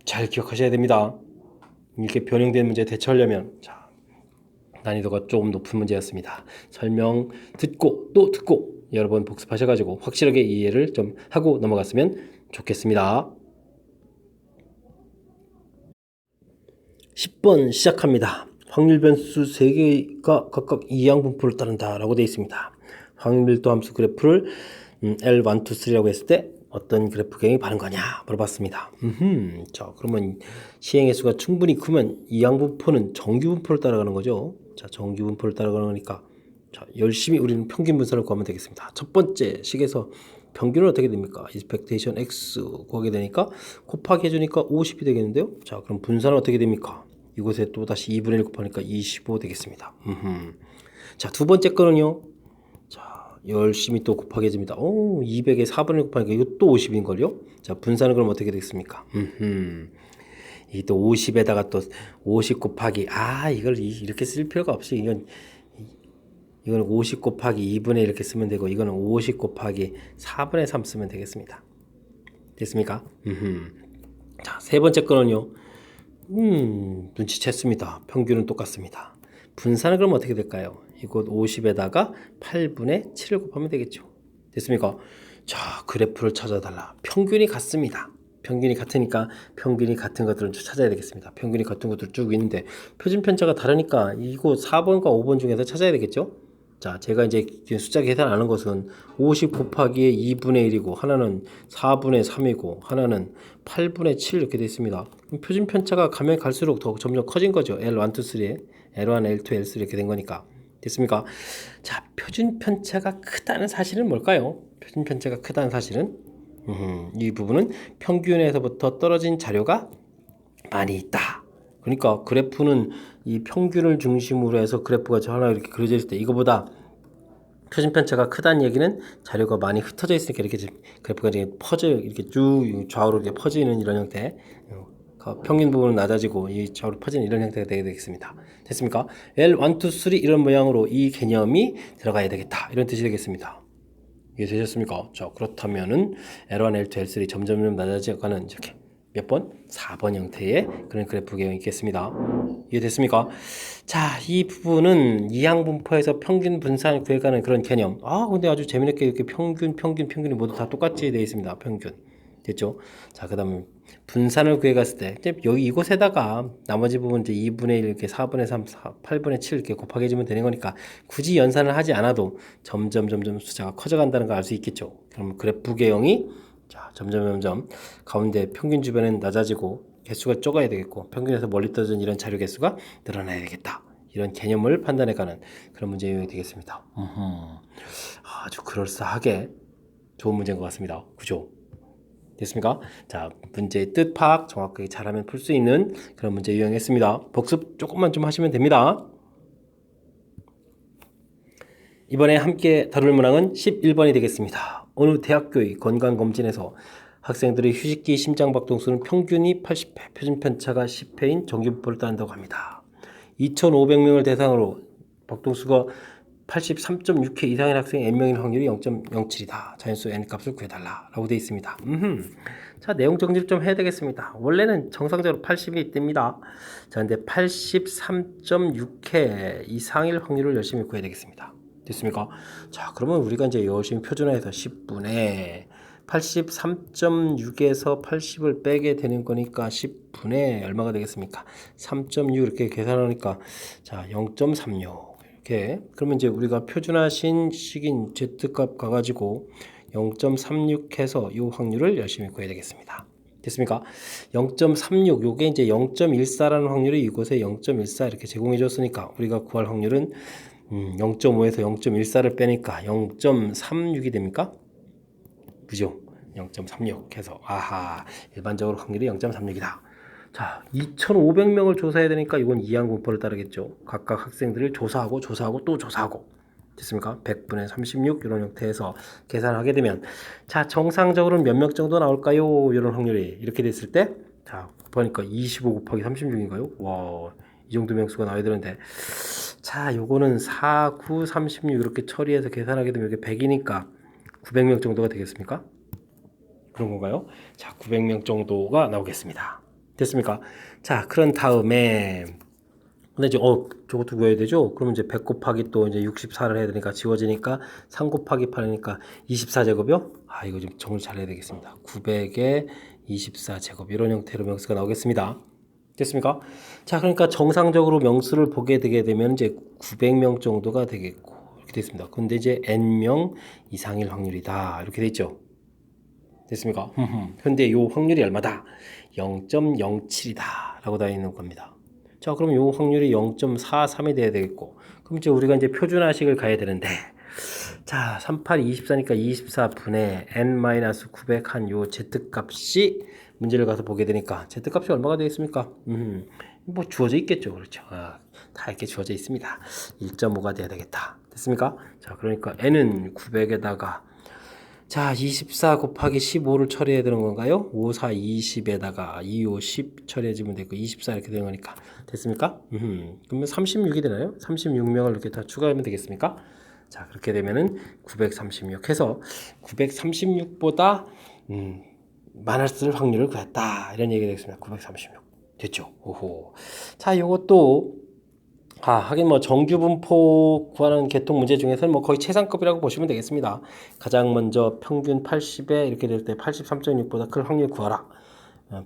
잘 기억하셔야 됩니다. 이렇게 변형된 문제에 대처하려면 자, 난이도가 조금 높은 문제였습니다. 설명 듣고 또 듣고 여러 번 복습하셔가지고 확실하게 이해를 좀 하고 넘어갔으면 좋겠습니다. 10번 시작합니다. 확률 변수 3개가 각각 이항분포를 따른다 라고 되어 있습니다. 확률 밀도 함수 그래프를 L1, 2, 3라고 했을 때 어떤 그래프 개형이 바른 거냐 물어봤습니다. 자, 그러면 시행의 수가 충분히 크면 이항분포는 정규분포를 따라가는 거죠. 자, 정규분포를 따라가는 거니까 자, 열심히 우리는 평균 분산을 구하면 되겠습니다. 첫 번째 식에서 평균은 어떻게 됩니까? expectation x 구하게 되니까 곱하기 해주니까 50이 되겠는데요. 자, 그럼 분산은 어떻게 됩니까? 이곳에 또 다시 2분의 1 곱하니까 25 되겠습니다. 자, 두 번째 거는요. 자, 열심히 또 곱하기 해줍니다. 200에 4분의 1 곱하니까 이것도 50인걸요? 자, 분산은 그럼 어떻게 되겠습니까? 이 또 50에다가 또 50 곱하기 이걸 이렇게 쓸 필요가 없이 이거는 50 곱하기 2분의 이렇게 쓰면 되고 이거는 50 곱하기 4분의 3 쓰면 되겠습니다. 됐습니까? 자, 세 번째 거는요. 눈치챘습니다. 평균은 똑같습니다. 분산은 그럼 어떻게 될까요? 이곳 50에다가 8분의 7을 곱하면 되겠죠. 됐습니까? 자, 그래프를 찾아달라. 평균이 같습니다. 평균이 같으니까 평균이 같은 것들을 찾아야 되겠습니다. 평균이 같은 것들 쭉 있는데 표준 편차가 다르니까 이곳 4번과 5번 중에서 찾아야 되겠죠. 자, 제가 이제 숫자 계산하는 것은 50 곱하기 2분의 1이고 하나는 4분의 3이고 하나는 8분의 7 이렇게 되어 있습니다. 표준 편차가 가면 갈수록 더 점점 커진 거죠. L1, 2, 3에 L1, L2, L3 이렇게 된 거니까. 됐습니까? 자, 표준 편차가 크다는 사실은 뭘까요? 표준 편차가 크다는 사실은 이 부분은 평균에서부터 떨어진 자료가 많이 있다. 그러니까 그래프는 이 평균을 중심으로 해서 그래프가 하나 이렇게 그려져 있을 때 이거보다 표준 편차가 크다는 얘기는 자료가 많이 흩어져 있으니까 이렇게 그래프가 이렇게 쭉 좌우로 이렇게 퍼지는 이런 형태. 평균 부분은 낮아지고 이 좌우로 퍼지는 이런 형태가 되게 되겠습니다. 됐습니까? L1, 2, 3 이런 모양으로 이 개념이 들어가야 되겠다. 이런 뜻이 되겠습니다. 이해되셨습니까? 자, 그렇다면은 L1, L2, L3 점점 낮아져가는 이렇게 몇 번? 4번 형태의 그런 그래프 개형이 있겠습니다. 이해됐습니까? 자, 이 부분은 이항분포에서 평균 분산을 구해가는 그런 개념. 근데 아주 재미있게 이렇게 평균이 모두 다 똑같이 되어 있습니다. 평균. 됐죠? 자, 그 다음에 분산을 구해갔을 때, 여기 이곳에다가 나머지 부분 이제 2분의 1, 이렇게 4분의 3, 8분의 7 이렇게 곱하기 해주면 되는 거니까 굳이 연산을 하지 않아도 점점 숫자가 커져간다는 걸 알 수 있겠죠. 그럼 그래프 개형이 자, 점점 가운데 평균 주변은 낮아지고 개수가 적어야 되겠고 평균에서 멀리 떨어진 이런 자료 개수가 늘어나야 되겠다. 이런 개념을 판단해가는 그런 문제 유형이 되겠습니다. 아주 그럴싸하게 좋은 문제인 것 같습니다. 그죠? 됐습니까? 자, 문제의 뜻 파악 정확하게 잘하면 풀 수 있는 그런 문제 유형이었습니다. 복습 조금만 좀 하시면 됩니다. 이번에 함께 다룰 문항은 11번이 되겠습니다. 어느 대학교의 건강검진에서 학생들의 휴식기 심장박동수는 평균이 80회, 표준 편차가 10회인 정규분포를 따른다고 합니다. 2,500명을 대상으로 박동수가 83.6회 이상인 학생의 N명인 확률이 0.07이다. 자연수 N값을 구해달라 라고 되어 있습니다. 자, 내용 정리를 좀 해야 되겠습니다. 원래는 정상적으로 80이 뜹니다. 자, 근데 83.6회 이상일 확률을 열심히 구해야 되겠습니다. 됐습니까? 자, 그러면 우리가 이제 열심히 표준화해서 10분의 83.6에서 80을 빼게 되는 거니까 10분의 얼마가 되겠습니까? 3.6 이렇게 계산하니까 자, 0.36 이렇게. 그러면 이제 우리가 표준화신 식인 Z값 가가지고 0.36 해서 이 확률을 열심히 구해야 되겠습니다. 됐습니까? 0.36 요게 이제 0.14라는 확률이 이곳에 0.14 이렇게 제공해 줬으니까 우리가 구할 확률은 0.5에서 0.14를 빼니까 0.36이 됩니까? 그죠? 0.36 해서 아하 일반적으로 확률이 0.36이다. 자, 2,500명을 조사해야 되니까 이건 이항분포를 따르겠죠. 각각 학생들을 조사하고 또 조사하고 됐습니까? 100분의 36 이런 형태에서 계산을 하게 되면 자 정상적으로는 몇 명 정도 나올까요? 이런 확률이 이렇게 됐을 때 자 보니까 25 곱하기 36인가요? 와, 이 정도 명수가 나와야 되는데 자 요거는 4, 9, 36 이렇게 처리해서 계산하게 되면 이게 100이니까 900명 정도가 되겠습니까? 그런 건가요? 자 900명 정도가 나오겠습니다. 됐습니까? 자 그런 다음에 근데 이제 저것도 구해야 되죠. 그러면 이제 100 곱하기 또 이제 64를 해야 되니까 지워지니까 3 곱하기 8이니까 24제곱이요? 아 이거 좀 정리 잘 해야 되겠습니다. 900에 24제곱 이런 형태로 명수가 나오겠습니다. 됐습니까? 자 그러니까 정상적으로 명수를 보게 되게 되면 이제 900명 정도가 되겠고 이렇게 됐습니다. 근데 이제 n명 이상일 확률이다 이렇게 돼 있죠. 됐습니까? 근데 요 확률이 얼마다? 0.07이다 라고 되어 있는 겁니다. 자 그럼 요 확률이 0.43이 돼야 되겠고 그럼 이제 우리가 이제 표준화식을 가야 되는데 자 38, 24니까 24분의 n-900 한 요 z값이 문제를 가서 보게 되니까 z값이 얼마가 되겠습니까? 뭐 주어져 있겠죠. 그렇죠. 다 이렇게 주어져 있습니다. 1.5가 돼야 되겠다. 됐습니까? 자 그러니까 n은 900에다가 자, 24 곱하기 15를 처리해야 되는 건가요? 5, 4, 20에다가 2, 5, 10 처리해주면 되고 24 이렇게 되는 거니까 됐습니까? 그러면 36이 되나요? 36명을 이렇게 다 추가하면 되겠습니까? 자, 그렇게 되면은 936 해서 936보다 많았을 확률을 구했다 이런 얘기가 되겠습니다. 936 됐죠? 오호. 자, 요것도 하긴 뭐 정규분포 구하는 계통 문제 중에서는 뭐 거의 최상급이라고 보시면 되겠습니다. 가장 먼저 평균 80에 이렇게 될 때 83.6보다 큰 확률 구하라.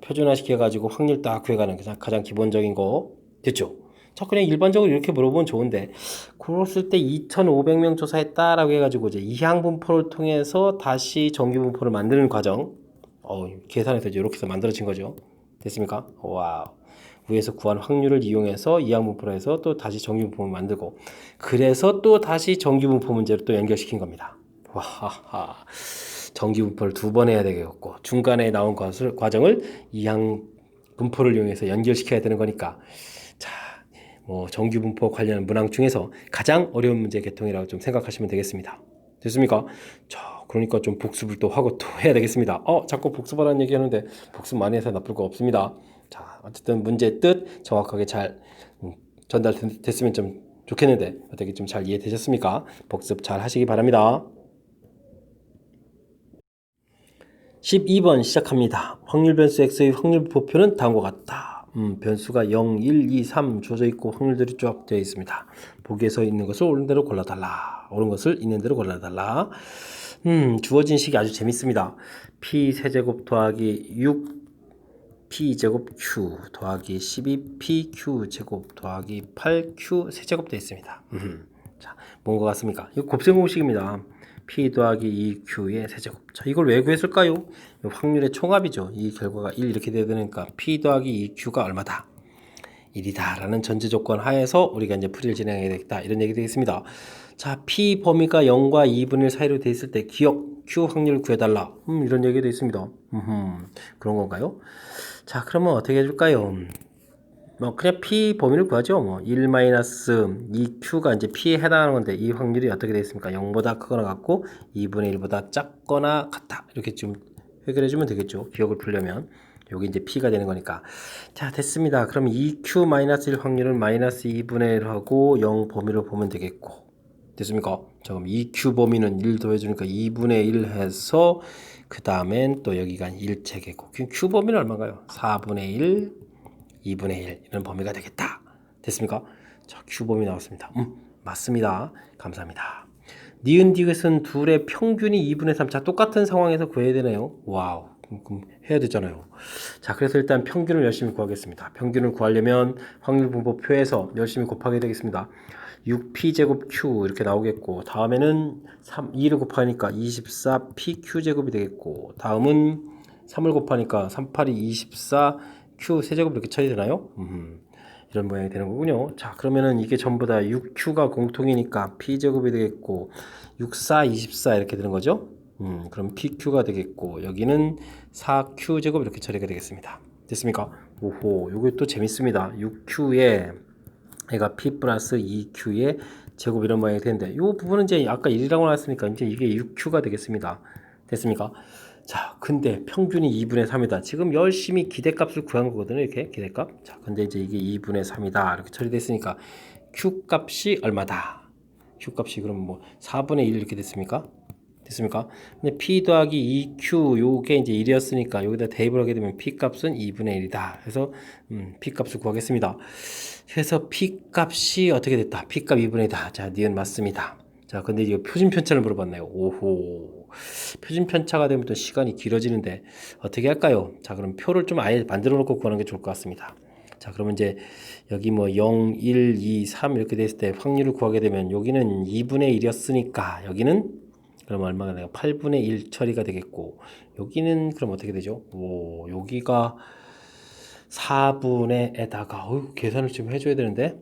표준화 시켜가지고 확률 딱 구해가는 가장 기본적인 거 됐죠? 자 그냥 일반적으로 이렇게 물어보면 좋은데 그랬을 때 2,500명 조사했다라고 해가지고 이제 이항분포를 통해서 다시 정규분포를 만드는 과정 계산해서 이제 이렇게 해서 만들어진 거죠. 됐습니까? 와우. 위에서 구한 확률을 이용해서 이항분포로 해서 또 다시 정규분포를 만들고 그래서 또 다시 정규분포 문제를 또 연결시킨 겁니다. 와하하. 정규분포를 두 번 해야 되겠고 중간에 나온 과정을 이항분포를 이용해서 연결시켜야 되는 거니까 자, 뭐 정규분포 관련 문항 중에서 가장 어려운 문제 계통이라고 좀 생각하시면 되겠습니다. 됐습니까? 자, 그러니까 좀 복습을 또 하고 또 해야 되겠습니다. 자꾸 복습하라는 얘기 하는데 복습 많이 해서 나쁠 거 없습니다. 자, 어쨌든 문제의 뜻 정확하게 잘 전달됐으면 좀 좋겠는데 어떻게 좀 잘 이해되셨습니까? 복습 잘 하시기 바랍니다. 12번 시작합니다. 확률 변수 x의 확률 부호표는 다음과 같다. 변수가 0, 1, 2, 3 주어져 있고 확률들이 쫙 되어 있습니다. 보기에서 있는 것을 옳은 대로 골라달라. 옳은 것을 있는 대로 골라달라. 주어진 식이 아주 재밌습니다. p 세제곱 더하기 6 p제곱 q 더하기 12pq 제곱 더하기 8q 세제곱 되어 있습니다. 자, 뭔 것 같습니까? 이거 곱셈공식입니다. p 더하기 2q의 세제곱. 자, 이걸 왜 구했을까요? 확률의 총합이죠. 이 결과가 1 이렇게 돼야 되니까 p 더하기 2q가 얼마다? 1이다 라는 전제 조건 하에서 우리가 이제 풀이를 진행해야 되겠다 이런 얘기 되겠습니다. 자, p 범위가 0과 2분의 1 사이로 돼 있을 때 기억 q 확률 구해달라 이런 얘기가 되어 있습니다. 그런 건가요? 자 그러면 어떻게 해줄까요? 뭐 그냥 p 범위를 구하죠. 뭐 1-2q가 이제 p에 해당하는 건데 이 확률이 어떻게 되겠습니까? 0보다 크거나 같고 2분의 1보다 작거나 같다 이렇게 좀 해결해 주면 되겠죠. 기억을 풀려면 여기 이제 p가 되는 거니까. 자 됐습니다. 그럼 2q-1 확률은 마이너스 2분의 1하고 0 범위로 보면 되겠고 됐습니까? 자 그럼 2q 범위는 1 더해주니까 2분의 1 해서 그 다음엔 또 여기가 1체계고 q 범위는 얼마인가요? 4분의 1 2분의 1 이런 범위가 되겠다. 됐습니까? 자, q 범위 나왔습니다. 맞습니다. 감사합니다. 니은 디귿은 둘의 평균이 2분의 3. 자, 똑같은 상황에서 구해야 되네요. 와우. 그럼 해야 되잖아요. 자, 그래서 일단 평균을 열심히 구하겠습니다. 평균을 구하려면 확률분포표에서 열심히 곱하게 되겠습니다. 6p제곱 q 이렇게 나오겠고, 다음에는 2를 곱하니까 24pq 제곱이 되겠고, 다음은 3을 곱하니까 3, 8이 24q 세제곱 이렇게 처리되나요? 이런 모양이 되는 거군요. 자, 그러면은 이게 전부 다 6q가 공통이니까 p제곱이 되겠고, 6, 4, 24 이렇게 되는 거죠. 그럼 pq가 되겠고, 여기는 4q 제곱 이렇게 처리가 되겠습니다. 됐습니까? 오호, 요게 또 재밌습니다. 6q에 얘가 p 플러스 2q의 제곱 이런 모양이 되는데, 요 부분은 이제 아까 1이라고 나왔으니까 이제 이게 6q가 되겠습니다. 됐습니까? 자, 근데 평균이 2분의 3이다. 지금 열심히 기대값을 구한 거거든요. 이렇게 기대값. 자, 근데 이제 이게 2분의 3이다. 이렇게 처리됐으니까 q 값이 얼마다? q 값이 그럼 뭐 4분의 1 이렇게 됐습니까? 됐습니까? 근데 p 더하기 2q 요게 이제 1이었으니까 여기다 대입을 하게 되면 p 값은 2분의 1이다. 그래서 p 값을 구하겠습니다. 그래서 p 값이 어떻게 됐다? p 값 2분의 1이다. 자, 니은 맞습니다. 자, 근데 이거 표준 편차를 물어봤네요. 오호. 표준 편차가 되면 또 시간이 길어지는데 어떻게 할까요? 자, 그럼 표를 좀 아예 만들어 놓고 구하는 게 좋을 것 같습니다. 자, 그러면 이제 여기 뭐 0, 1, 2, 3 이렇게 됐을 때 확률을 구하게 되면 여기는 2분의 1이었으니까 여기는 그럼 얼마가 돼요? 8분의 1 처리가 되겠고, 여기는 그럼 어떻게 되죠? 오, 여기가 4분의 에다가 계산을 좀 해줘야 되는데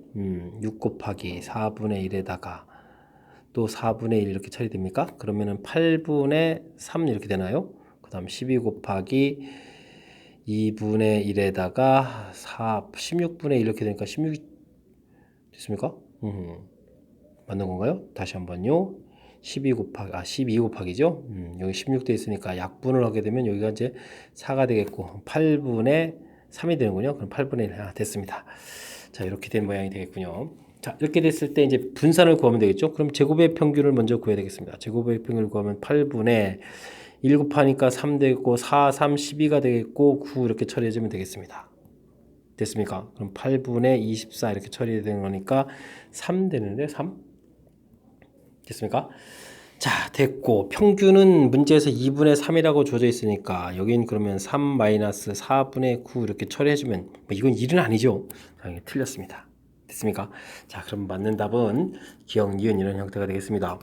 6 곱하기 4분의 1에다가 또 4분의 1 이렇게 처리됩니까? 그러면은 8분의 3 이렇게 되나요? 그 다음 12 곱하기 2분의 1에다가 16분의 1 이렇게 되니까 16 됐습니까? 맞는 건가요? 다시 한번요. 12 곱하기죠. 여기 16돼 있으니까 약분을 하게 되면 여기가 이제 4가 되겠고 8분의 3이 되는군요. 그럼 8분의 1 됐습니다. 자, 이렇게 된 모양이 되겠군요. 자, 이렇게 됐을 때 이제 분산을 구하면 되겠죠. 그럼 제곱의 평균을 먼저 구해야 되겠습니다. 제곱의 평균을 구하면 8분의 1 곱하니까 3 되겠고 4, 3, 12가 되겠고 9 이렇게 처리해주면 되겠습니다. 됐습니까? 그럼 8분의 24 이렇게 처리되는 거니까 3 되는데 3? 됐습니까? 자, 됐고 평균은 문제에서 2분의 3이라고 주어져 있으니까 여긴 그러면 3 마이너스 4분의 9 이렇게 처리해주면 뭐 이건 1은 아니죠. 당연히 틀렸습니다. 됐습니까? 자, 그럼 맞는 답은 기억, 니은 이런 형태가 되겠습니다.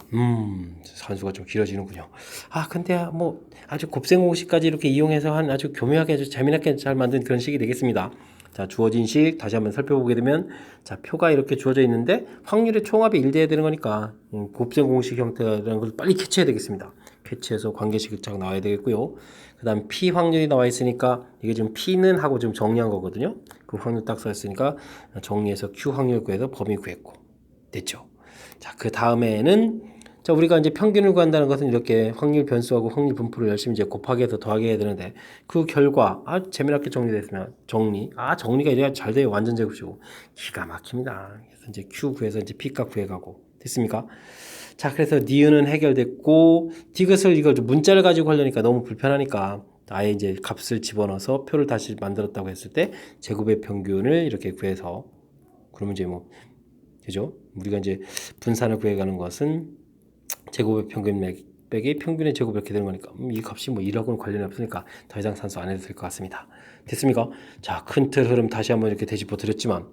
산수가 좀 길어지는군요. 아, 근데 뭐 아주 곱셈 공식까지 이렇게 이용해서 한 아주 교묘하게 아주 재미나게 잘 만든 그런 식이 되겠습니다. 자, 주어진 식 다시 한번 살펴보게 되면, 자, 표가 이렇게 주어져 있는데 확률의 총합이 1돼야 되는 거니까 곱셈 공식 형태라는 걸 빨리 캐치해야 되겠습니다. 캐치해서 관계식을 쫙 나와야 되겠고요. 그 다음 P 확률이 나와 있으니까 이게 지금 P는 하고 좀 정리한 거거든요. 그 확률 딱 써있으니까 정리해서 Q 확률 구해서 범위 구했고 됐죠. 자, 그 다음에는 자, 우리가 이제 평균을 구한다는 것은 이렇게 확률 변수하고 확률 분포를 열심히 이제 곱하기 해서 더하기 해야 되는데 그 결과 재미나게 정리됐으면 정리가 이래야 잘 돼요. 완전 제곱이고 기가 막힙니다. 그래서 이제 Q 구해서 이제 P값 구해가고 됐습니까? 자, 그래서 니은은 해결됐고 디귿을 이걸 문자를 가지고 하려니까 너무 불편하니까 아예 이제 값을 집어넣어서 표를 다시 만들었다고 했을 때 제곱의 평균을 이렇게 구해서 그러면 이제 뭐 그죠? 우리가 이제 분산을 구해가는 것은 제곱의 평균 빼기 평균의 제곱 이렇게 되는 거니까 이 값이 뭐 1하고는 관련이 없으니까 더 이상 산수 안 해도 될 것 같습니다. 됐습니까? 자, 큰 틀 흐름 다시 한번 이렇게 되짚어 드렸지만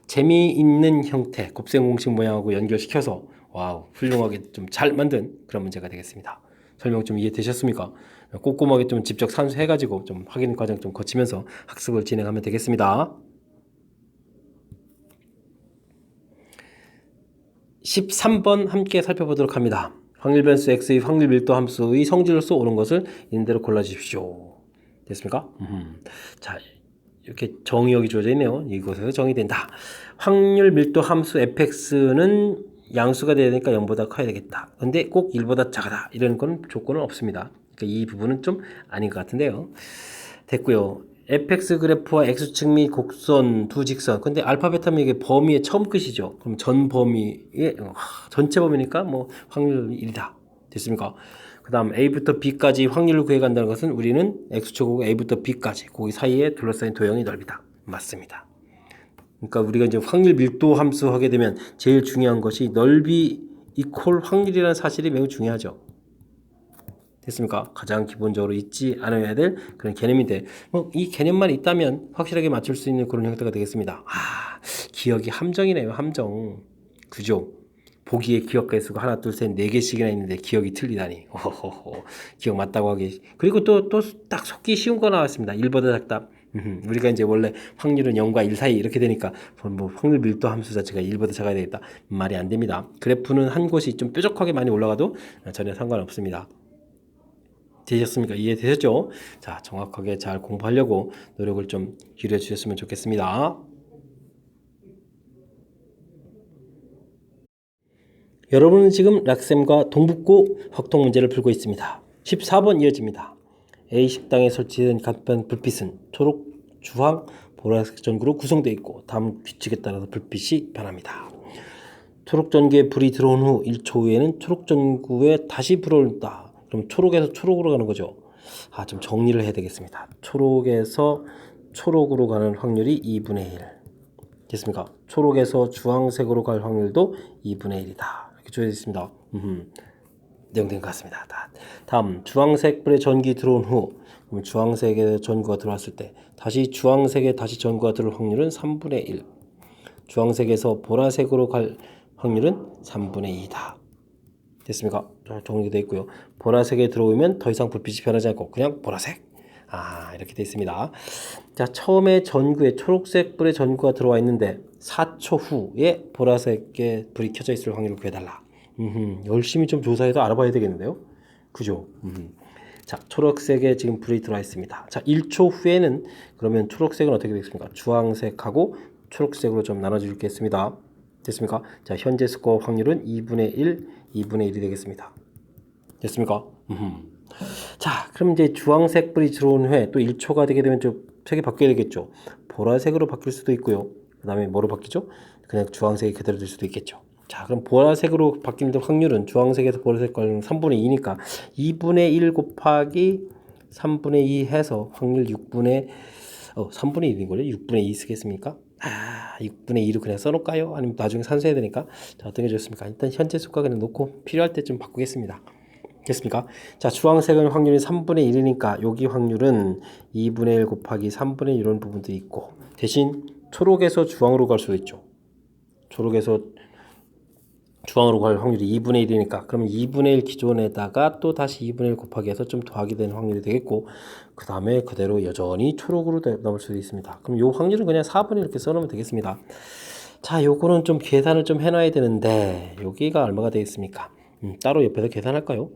재미있는 형태 곱셈 공식 모양하고 연결시켜서 와우 훌륭하게 좀 잘 만든 그런 문제가 되겠습니다. 설명 좀 이해되셨습니까? 꼼꼼하게 좀 직접 산수해가지고 좀 확인 과정 좀 거치면서 학습을 진행하면 되겠습니다. 13번 함께 살펴보도록 합니다. 확률 변수 x의 확률 밀도 함수의 성질로서 옳은 것을 있는 대로 골라주십시오. 됐습니까? 자, 이렇게 정의역이 주어져 있네요. 이곳에서 정의된다. 확률 밀도 함수 fx는 양수가 되야 되니까 0보다 커야 되겠다. 근데 꼭 1보다 작아다. 이런 건 조건은 없습니다. 그러니까 이 부분은 좀 아닌 것 같은데요. 됐고요. fx 그래프와 x축 및 곡선 두 직선. 근데 알파 베타면 이게 범위의 처음 끝이죠. 그럼 전 범위의 전체 범위니까 뭐 확률 1이다. 됐습니까? 그 다음 a부터 b까지 확률을 구해간다는 것은 우리는 x축하고 a부터 b까지 거기 사이에 둘러싸인 도형의 넓이다. 맞습니다. 그러니까 우리가 이제 확률 밀도 함수 하게 되면 제일 중요한 것이 넓이 이퀄 확률이라는 사실이 매우 중요하죠. 됐습니까? 가장 기본적으로 잊지 않아야 될 그런 개념인데 뭐 이 개념만 있다면 확실하게 맞출 수 있는 그런 형태가 되겠습니다. 기억이 함정이네요. 함정. 그죠? 보기에 기억 개수가 하나, 둘, 셋, 네 개씩이나 있는데 기억이 틀리다니. 호호호. 기억 맞다고 하기. 그리고 또 딱 속기 쉬운 거 나왔습니다. 1보다 작다. 우리가 이제 원래 확률은 0과 1 사이 이렇게 되니까 뭐 확률 밀도 함수 자체가 1보다 작아야 되겠다. 말이 안 됩니다. 그래프는 한 곳이 좀 뾰족하게 많이 올라가도 전혀 상관없습니다. 되셨습니까? 이해되셨죠? 자, 정확하게 잘 공부하려고 노력을 좀 기울여 주셨으면 좋겠습니다. 여러분은 지금 락셈과 동북고 확통 문제를 풀고 있습니다. 14번 이어집니다. A 식당에 설치된 간판 불빛은 초록, 주황, 보라색 전구로 구성되어 있고 다음 규칙에 따라서 불빛이 변합니다. 초록 전구에 불이 들어온 후 1초 후에는 초록 전구에 다시 불어온다. 그럼 초록에서 초록으로 가는 거죠. 좀 정리를 해야 되겠습니다. 초록에서 초록으로 가는 확률이 2분의 1. 됐습니까? 초록에서 주황색으로 갈 확률도 2분의 1이다. 이렇게 주어져 있습니다. 내용된 것 같습니다. 다음 주황색 불에 전기 들어온 후 그러면 주황색에 전구가 들어왔을 때 다시 주황색에 다시 전구가 들어올 확률은 3분의 1. 주황색에서 보라색으로 갈 확률은 3분의 2다. 됐습니까? 정리되어 있고요. 보라색에 들어오면 더 이상 불빛이 변하지 않고 그냥 보라색. 이렇게 되어 있습니다. 자, 처음에 전구에 초록색 불에 전구가 들어와 있는데 4초 후에 보라색에 불이 켜져 있을 확률을 구해달라. 열심히 좀 조사해서 알아봐야 되겠는데요. 그죠? 자, 초록색에 지금 불이 들어와 있습니다. 자, 1초 후에는 그러면 초록색은 어떻게 되겠습니까? 주황색하고 초록색으로 좀 나눠주겠습니다. 됐습니까? 자, 현재 스코어 확률은 2분의 1, 2분의 1이 되겠습니다. 됐습니까? 자, 그럼 이제 주황색 불이 들어온 후에 또 1초가 되게 되면 좀 색이 바뀌어야 되겠죠. 보라색으로 바뀔 수도 있고요. 그 다음에 뭐로 바뀌죠? 그냥 주황색이 그대로 될 수도 있겠죠. 자, 그럼 보라색으로 바뀌는 확률은 주황색에서 보라색 과는 3분의 2니까 2분의 1 곱하기 3분의 2 해서 확률 3분의 1인 거죠? 6분의 2 쓰겠습니까? 6분의 2로 그냥 써놓을까요? 아니면 나중에 산수해야 되니까. 자, 어떤 게 좋습니까? 일단 현재 수가 그냥 놓고 필요할 때 좀 바꾸겠습니다. 됐습니까? 자, 주황색은 확률이 3분의 1이니까 여기 확률은 2분의 1 곱하기 3분의 1 이런 부분도 있고 대신 초록에서 주황으로 갈 수도 있죠. 초록에서 주황으로 갈 확률이 2분의 1이니까 그러면 2분의 1 기존에다가 또 다시 2분의 1 곱하기 해서 좀 더하게 되는 확률이 되겠고 그 다음에 그대로 여전히 초록으로 남을 수도 있습니다. 그럼 요 확률은 그냥 4분의 1 이렇게 써놓으면 되겠습니다. 자, 요거는 좀 계산을 좀 해놔야 되는데 여기가 얼마가 되겠습니까? 따로 옆에서 계산할까요?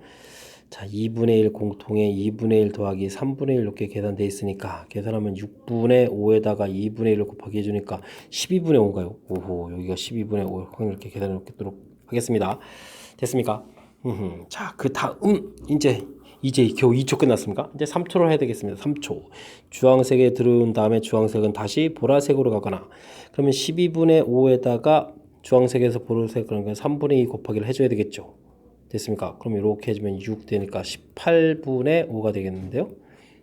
자, 2분의 1 공통에 2분의 1 더하기 3분의 1 이렇게 계산되어 있으니까 계산하면 6분의 5에다가 2분의 1을 곱하기 해주니까 12분의 5인가요? 오호, 여기가 12분의 5 확률 이렇게 계산해 놓도록 하겠습니다. 됐습니까? 자, 그 다음 이제 겨우 2초 끝났습니까? 이제 3초를 해야 되겠습니다. 3초. 주황색에 들어온 다음에 주황색은 다시 보라색으로 가거나 그러면 12분의 5에다가 주황색에서 보라색 그러니까 3분의 2 곱하기를 해줘야 되겠죠. 됐습니까? 그럼 이렇게 해주면 6 되니까 18분의 5가 되겠는데요.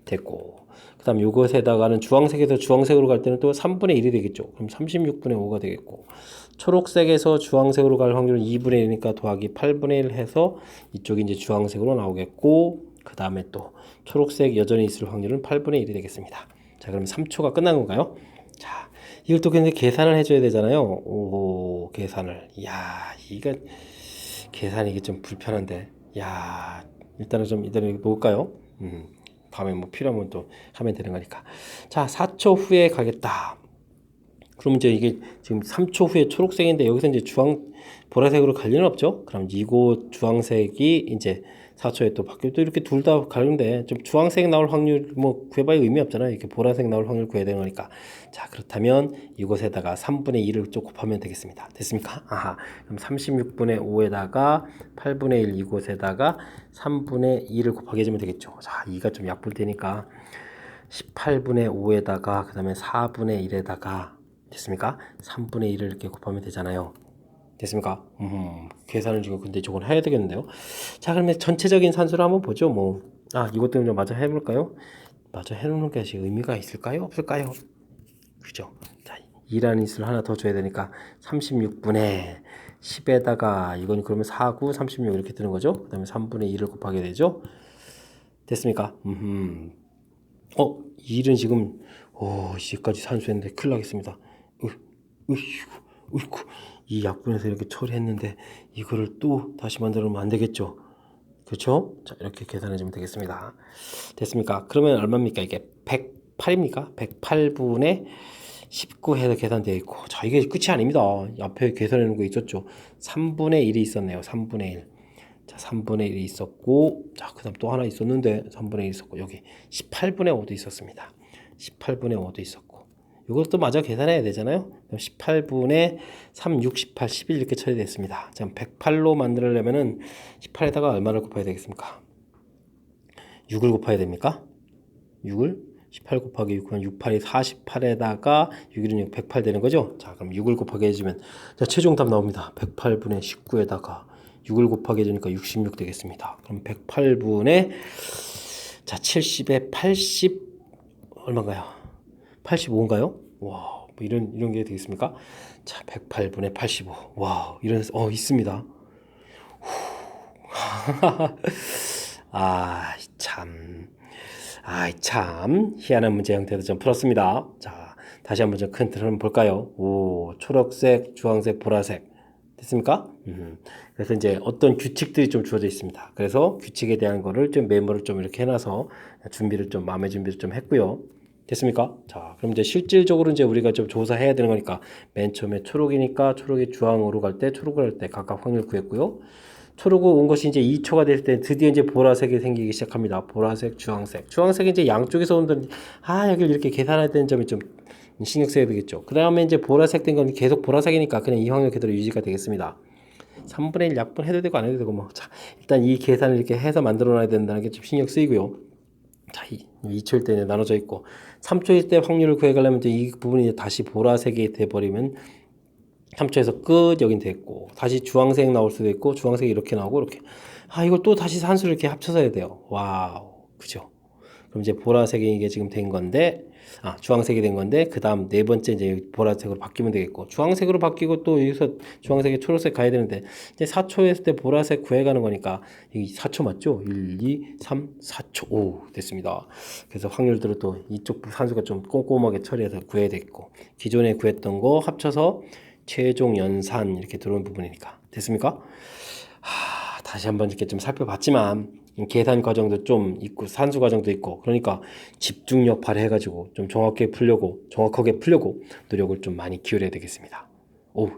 됐고 그 다음 이것에다가는 주황색에서 주황색으로 갈 때는 또 3분의 1이 되겠죠. 그럼 36분의 5가 되겠고 초록색에서 주황색으로 갈 확률은 2분의 1이니까 더하기 8분의 1 해서 이쪽이 이제 주황색으로 나오겠고 그 다음에 또 초록색 여전히 있을 확률은 8분의 1이 되겠습니다. 자, 그럼 3초가 끝난 건가요? 자, 이걸 또 근데 계산을 해줘야 되잖아요. 오, 계산을. 이거 계산이 이게 좀 불편한데. 일단은 놓을까요? 다음에 뭐 필요하면 또 하면 되는 거니까. 자, 4초 후에 가겠다. 그럼 이제 이게 지금 3초 후에 초록색인데 여기서 이제 보라색으로 갈 리는 없죠. 그럼 이곳 주황색이 이제 4초에 또 바뀌고 또 이렇게 둘 다 가는데 좀 주황색 나올 확률 뭐 구해봐야 의미 없잖아요. 이렇게 보라색 나올 확률 구해야 되는 거니까. 자, 그렇다면 이곳에다가 3분의 2를 좀 곱하면 되겠습니다. 됐습니까? 그럼 36분의 5에다가 8분의 1 이곳에다가 3분의 2를 곱하게 해주면 되겠죠. 자, 2가 좀 약불 되니까 18분의 5에다가 그 다음에 4분의 1에다가 됐습니까? 3분의 1을 이렇게 곱하면 되잖아요. 됐습니까? 계산을 지금 근데 저건 해야 되겠는데요. 자, 그러면 전체적인 산수를 한번 보죠. 이것도 좀 마저 해볼까요? 마저 해놓는 것이 의미가 있을까요? 없을까요? 그죠? 자, 2라는 수를 하나 더 줘야 되니까 36분의 10에다가 이건 그러면 4, 9, 36 이렇게 되는 거죠. 그 다음에 3분의 2를 곱하게 되죠. 됐습니까? 1은 지금 이제까지 산수했는데 큰일 나겠습니다. 이 약분해서 이렇게 처리했는데 이거를 또 다시 만들어 놓으면 안 되겠죠. 그렇죠? 자, 이렇게 계산해 주면 되겠습니다. 됐습니까? 그러면 얼마입니까? 이게 108입니까? 108분의 19 해서 계산되어 있고, 자, 이게 끝이 아닙니다. 앞에 계산해 놓은 거 있었죠. 3분의 1이 있었네요. 3분의 1. 자, 3분의 1이 있었고, 자, 그 다음 또 하나 있었는데 3분의 1 있었고, 여기 18분의 5도 있었습니다. 18분의 5도 있었고, 이것도 마저 계산해야 되잖아요. 18분의 3, 6, 18, 11 이렇게 처리됐습니다. 자, 108로 만들려면은 18에다가 얼마를 곱해야 되겠습니까? 6을 곱해야 됩니까? 6을 18 곱하기 6은 6, 8이 48에다가 6일은 6, 108 되는 거죠? 자, 그럼 6을 곱하게 해주면, 자, 최종 답 나옵니다. 108분의 19에다가 6을 곱하게 해주니까 66 되겠습니다. 그럼 108분의, 자, 70에 80, 얼마인가요? 85인가요? 와, 뭐 이런 게 되겠습니까? 자, 108분의 85. 와, 있습니다. 아, 참. 참 희한한 문제 형태도 좀 풀었습니다. 자, 다시 한번 좀 큰 틀 한번 볼까요? 오, 초록색, 주황색, 보라색 됐습니까? 그래서 이제 어떤 규칙들이 좀 주어져 있습니다. 그래서 규칙에 대한 거를 좀 메모를 좀 이렇게 해놔서 마음의 준비를 좀 했고요. 됐습니까? 자, 그럼 이제 실질적으로 이제 우리가 좀 조사해야 되는 거니까 맨 처음에 초록이니까 초록이 주황으로 갈 때, 초록을 할 때 각각 확률 구했고요. 초록으로 온 것이 이제 2초가 될 때 드디어 이제 보라색이 생기기 시작합니다. 보라색, 주황색. 주황색이 이제 양쪽에서 온다는, 여기를 이렇게 계산해야 되는 점이 좀 신경 써야 되겠죠. 그 다음에 이제 보라색 된 건 계속 보라색이니까 그냥 이 확률 그대로 유지가 되겠습니다. 3분의 1 약분 해도 되고 안 해도 되고 뭐. 자, 일단 이 계산을 이렇게 해서 만들어 놔야 된다는 게 좀 신경 쓰이고요. 자, 2초일 때 나눠져 있고 3초일 때 확률을 구해가려면 이제 이 부분이 다시 보라색이 돼버리면 3초에서 끝 여긴 됐고 다시 주황색 나올 수도 있고 주황색이 이렇게 나오고 이렇게 이걸 또 다시 산수를 이렇게 합쳐서 해야 돼요. 와우, 그죠? 그럼 이제 보라색이 이게 지금 된 건데 주황색이 된 건데 그 다음 네 번째 이제 보라색으로 바뀌면 되겠고 주황색으로 바뀌고 또 여기서 주황색에 초록색 가야 되는데 이제 4초 했을 때 보라색 구해가는 거니까 이 4초 맞죠? 1, 2, 3, 4초. 오, 됐습니다. 그래서 확률들을 또 이쪽 산수가 좀 꼼꼼하게 처리해서 구해야 되겠고 기존에 구했던 거 합쳐서 최종 연산 이렇게 들어온 부분이니까 됐습니까? 다시 한번 이렇게 좀 살펴봤지만 계산 과정도 좀 있고 산수 과정도 있고 그러니까 집중력 발휘해가지고 좀 정확하게 풀려고 노력을 좀 많이 기울여야 되겠습니다. 오,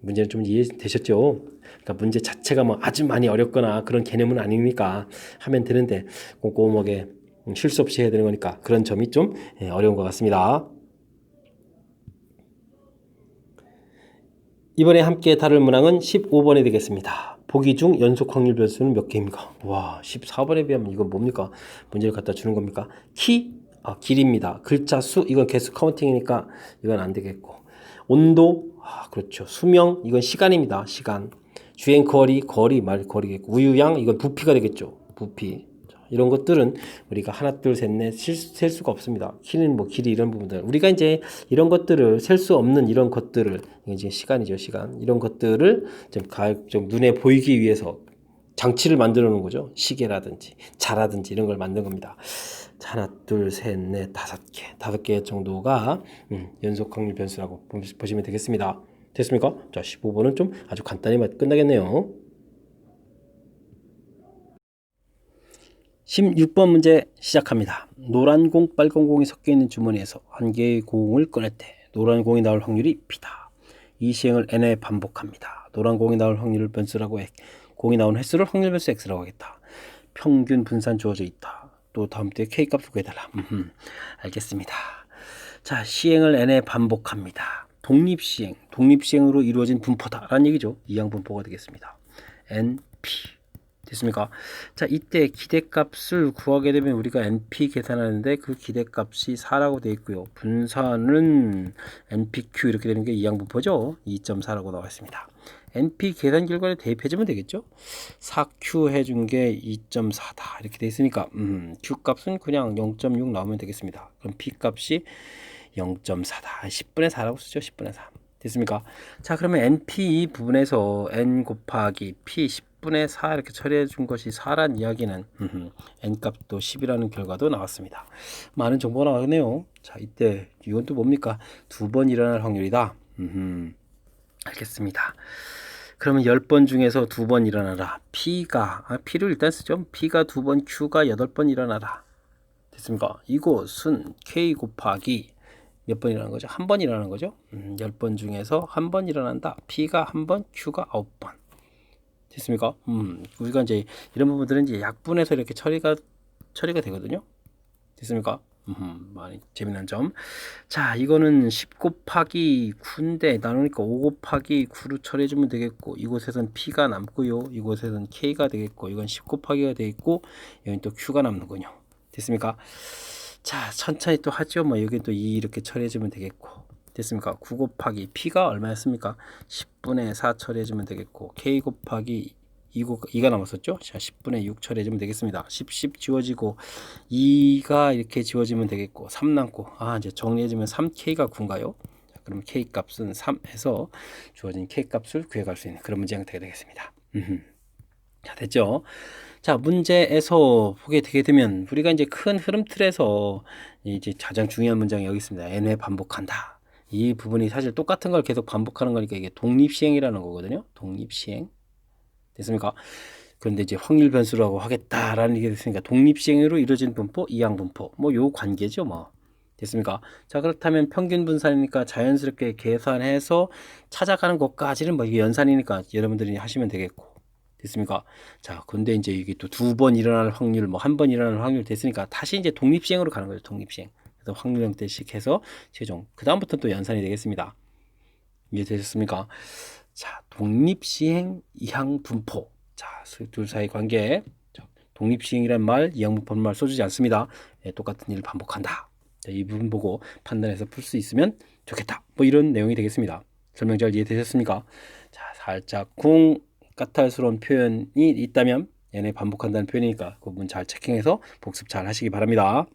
문제는 좀 이해되셨죠? 그러니까 문제 자체가 뭐 아주 많이 어렵거나 그런 개념은 아니니까 하면 되는데 꼼꼼하게 실수 없이 해야 되는 거니까 그런 점이 좀 어려운 것 같습니다. 이번에 함께 다룰 문항은 15번이 되겠습니다. 보기 중 연속 확률 변수는 몇 개입니까? 와, 14번에 비하면 이건 뭡니까? 문제를 갖다 주는 겁니까? 길입니다. 글자 수, 이건 개수 카운팅이니까 이건 안 되겠고. 온도, 그렇죠. 수명, 이건 시간입니다. 시간. 주행 거리겠고. 우유양, 이건 부피가 되겠죠. 부피. 이런 것들은 우리가 하나, 둘, 셋, 넷 셀 수가 없습니다. 키는 뭐 길이 이런 부분들. 우리가 이제 이런 것들을 셀 수 없는 이런 것들을 이제 시간이죠, 시간. 이런 것들을 좀 눈에 보이기 위해서 장치를 만들어 놓은 거죠. 시계라든지 자라든지 이런 걸 만든 겁니다. 하나, 둘, 셋, 넷, 다섯 개 정도가 연속 확률 변수라고 보시면 되겠습니다. 됐습니까? 자, 15번은 좀 아주 간단히 끝나겠네요. 16번 문제 시작합니다. 노란 공, 빨간 공이 섞여 있는 주머니에서 한 개의 공을 꺼낼 때 노란 공이 나올 확률이 P다. 이 시행을 N에 반복합니다. 노란 공이 나올 확률을 변수라고 해. 공이 나오는 횟수를 확률 변수 X라고 하겠다. 평균 분산 주어져 있다. 또 다음 때 K값을 구해달라. 알겠습니다. 자, 시행을 N에 반복합니다. 독립시행으로 이루어진 분포다라는 얘기죠. 이항 분포가 되겠습니다. NP. 됐습니까? 자, 이때 기대값을 구하게 되면 우리가 NP 계산하는데 그 기대값이 4라고 되어 있고요. 분산은 NPQ 이렇게 되는 게 이항분포죠. 2.4라고 나와 있습니다. NP 계산 결과를 대입해주면 되겠죠. 4Q 해준 게 2.4다 이렇게 되어 있으니까 Q 값은 그냥 0.6 나오면 되겠습니다. 그럼 P 값이 0.4다. 10분의 4라고 쓰죠. 10분의 4. 됐습니까? 자, 그러면 NP 이 부분에서 N 곱하기 P 10분의 4 이렇게 처리해 준 것이 4란 이야기는 N값도 10이라는 결과도 나왔습니다. 많은 정보가 나왔네요. 자, 이때 이건 또 뭡니까? 두 번 일어날 확률이다. 알겠습니다. 그러면 10번 중에서 2번 일어나라. P를 일단 쓰죠. P가 2번, Q가 8번 일어나라. 됐습니까? 이곳은 K 곱하기 몇 번 일어나는 거죠? 한 번 일어나는 거죠? 10번 중에서 한 번 일어난다. P가 한 번, Q가 9번. 됐습니까? 우리가 이제 이런 부분들은 이제 약분해서 이렇게 처리가 되거든요. 됐습니까? 많이 재미난 점. 자, 이거는 10 곱하기 9인데 나누니까 5 곱하기 9로 처리해주면 되겠고, 이곳에선 P가 남고요. 이곳에선 K가 되겠고, 이건 10 곱하기가 되겠고, 여기 또 Q가 남는군요. 됐습니까? 자, 천천히 또 하죠. 뭐 여기 또 2 이렇게 처리해주면 되겠고. 됐습니까? 9 곱하기 P가 얼마였습니까? 10분의 4 처리해주면 되겠고, K 곱하기 2가 남았었죠? 자, 10분의 6 처리해주면 되겠습니다. 10 지워지고 2가 이렇게 지워지면 되겠고, 3 남고, 이제 정리해주면 3K가 9인가요? 자, 그럼 K 값은 3 해서 주어진 K 값을 구해갈 수 있는 그런 문제 형태가 되겠습니다. 자, 됐죠? 자, 문제에서 보게 되게 되면 우리가 이제 큰 흐름 틀에서 이제 가장 중요한 문장이 여기 있습니다. n회 반복한다. 이 부분이 사실 똑같은 걸 계속 반복하는 거니까 이게 독립시행이라는 거거든요. 독립시행. 됐습니까? 그런데 이제 확률 변수라고 하겠다라는 얘기가 됐으니까 독립시행으로 이루어진 분포, 이항 분포, 뭐 요 관계죠, 뭐. 됐습니까? 자, 그렇다면 평균 분산이니까 자연스럽게 계산해서 찾아가는 것까지는 뭐 이게 연산이니까 여러분들이 하시면 되겠고. 됐습니까? 자, 근데 이제 이게 또 2번 일어날 확률, 뭐 1번 일어날 확률 됐으니까 다시 이제 독립시행으로 가는 거죠. 독립시행. 그래서 확률 형태식 해서 최종. 그 다음부터 또 연산이 되겠습니다. 이해되셨습니까? 자, 독립시행, 이항 분포. 자, 둘 사이 관계. 독립시행이란 말, 이항 분포는 말 써주지 않습니다. 똑같은 일을 반복한다. 자, 이 부분 보고 판단해서 풀 수 있으면 좋겠다. 뭐 이런 내용이 되겠습니다. 설명 잘 이해되셨습니까? 자, 살짝 까탈스러운 표현이 있다면 얘네 반복한다는 표현이니까 그 부분 잘 체킹해서 복습 잘 하시기 바랍니다.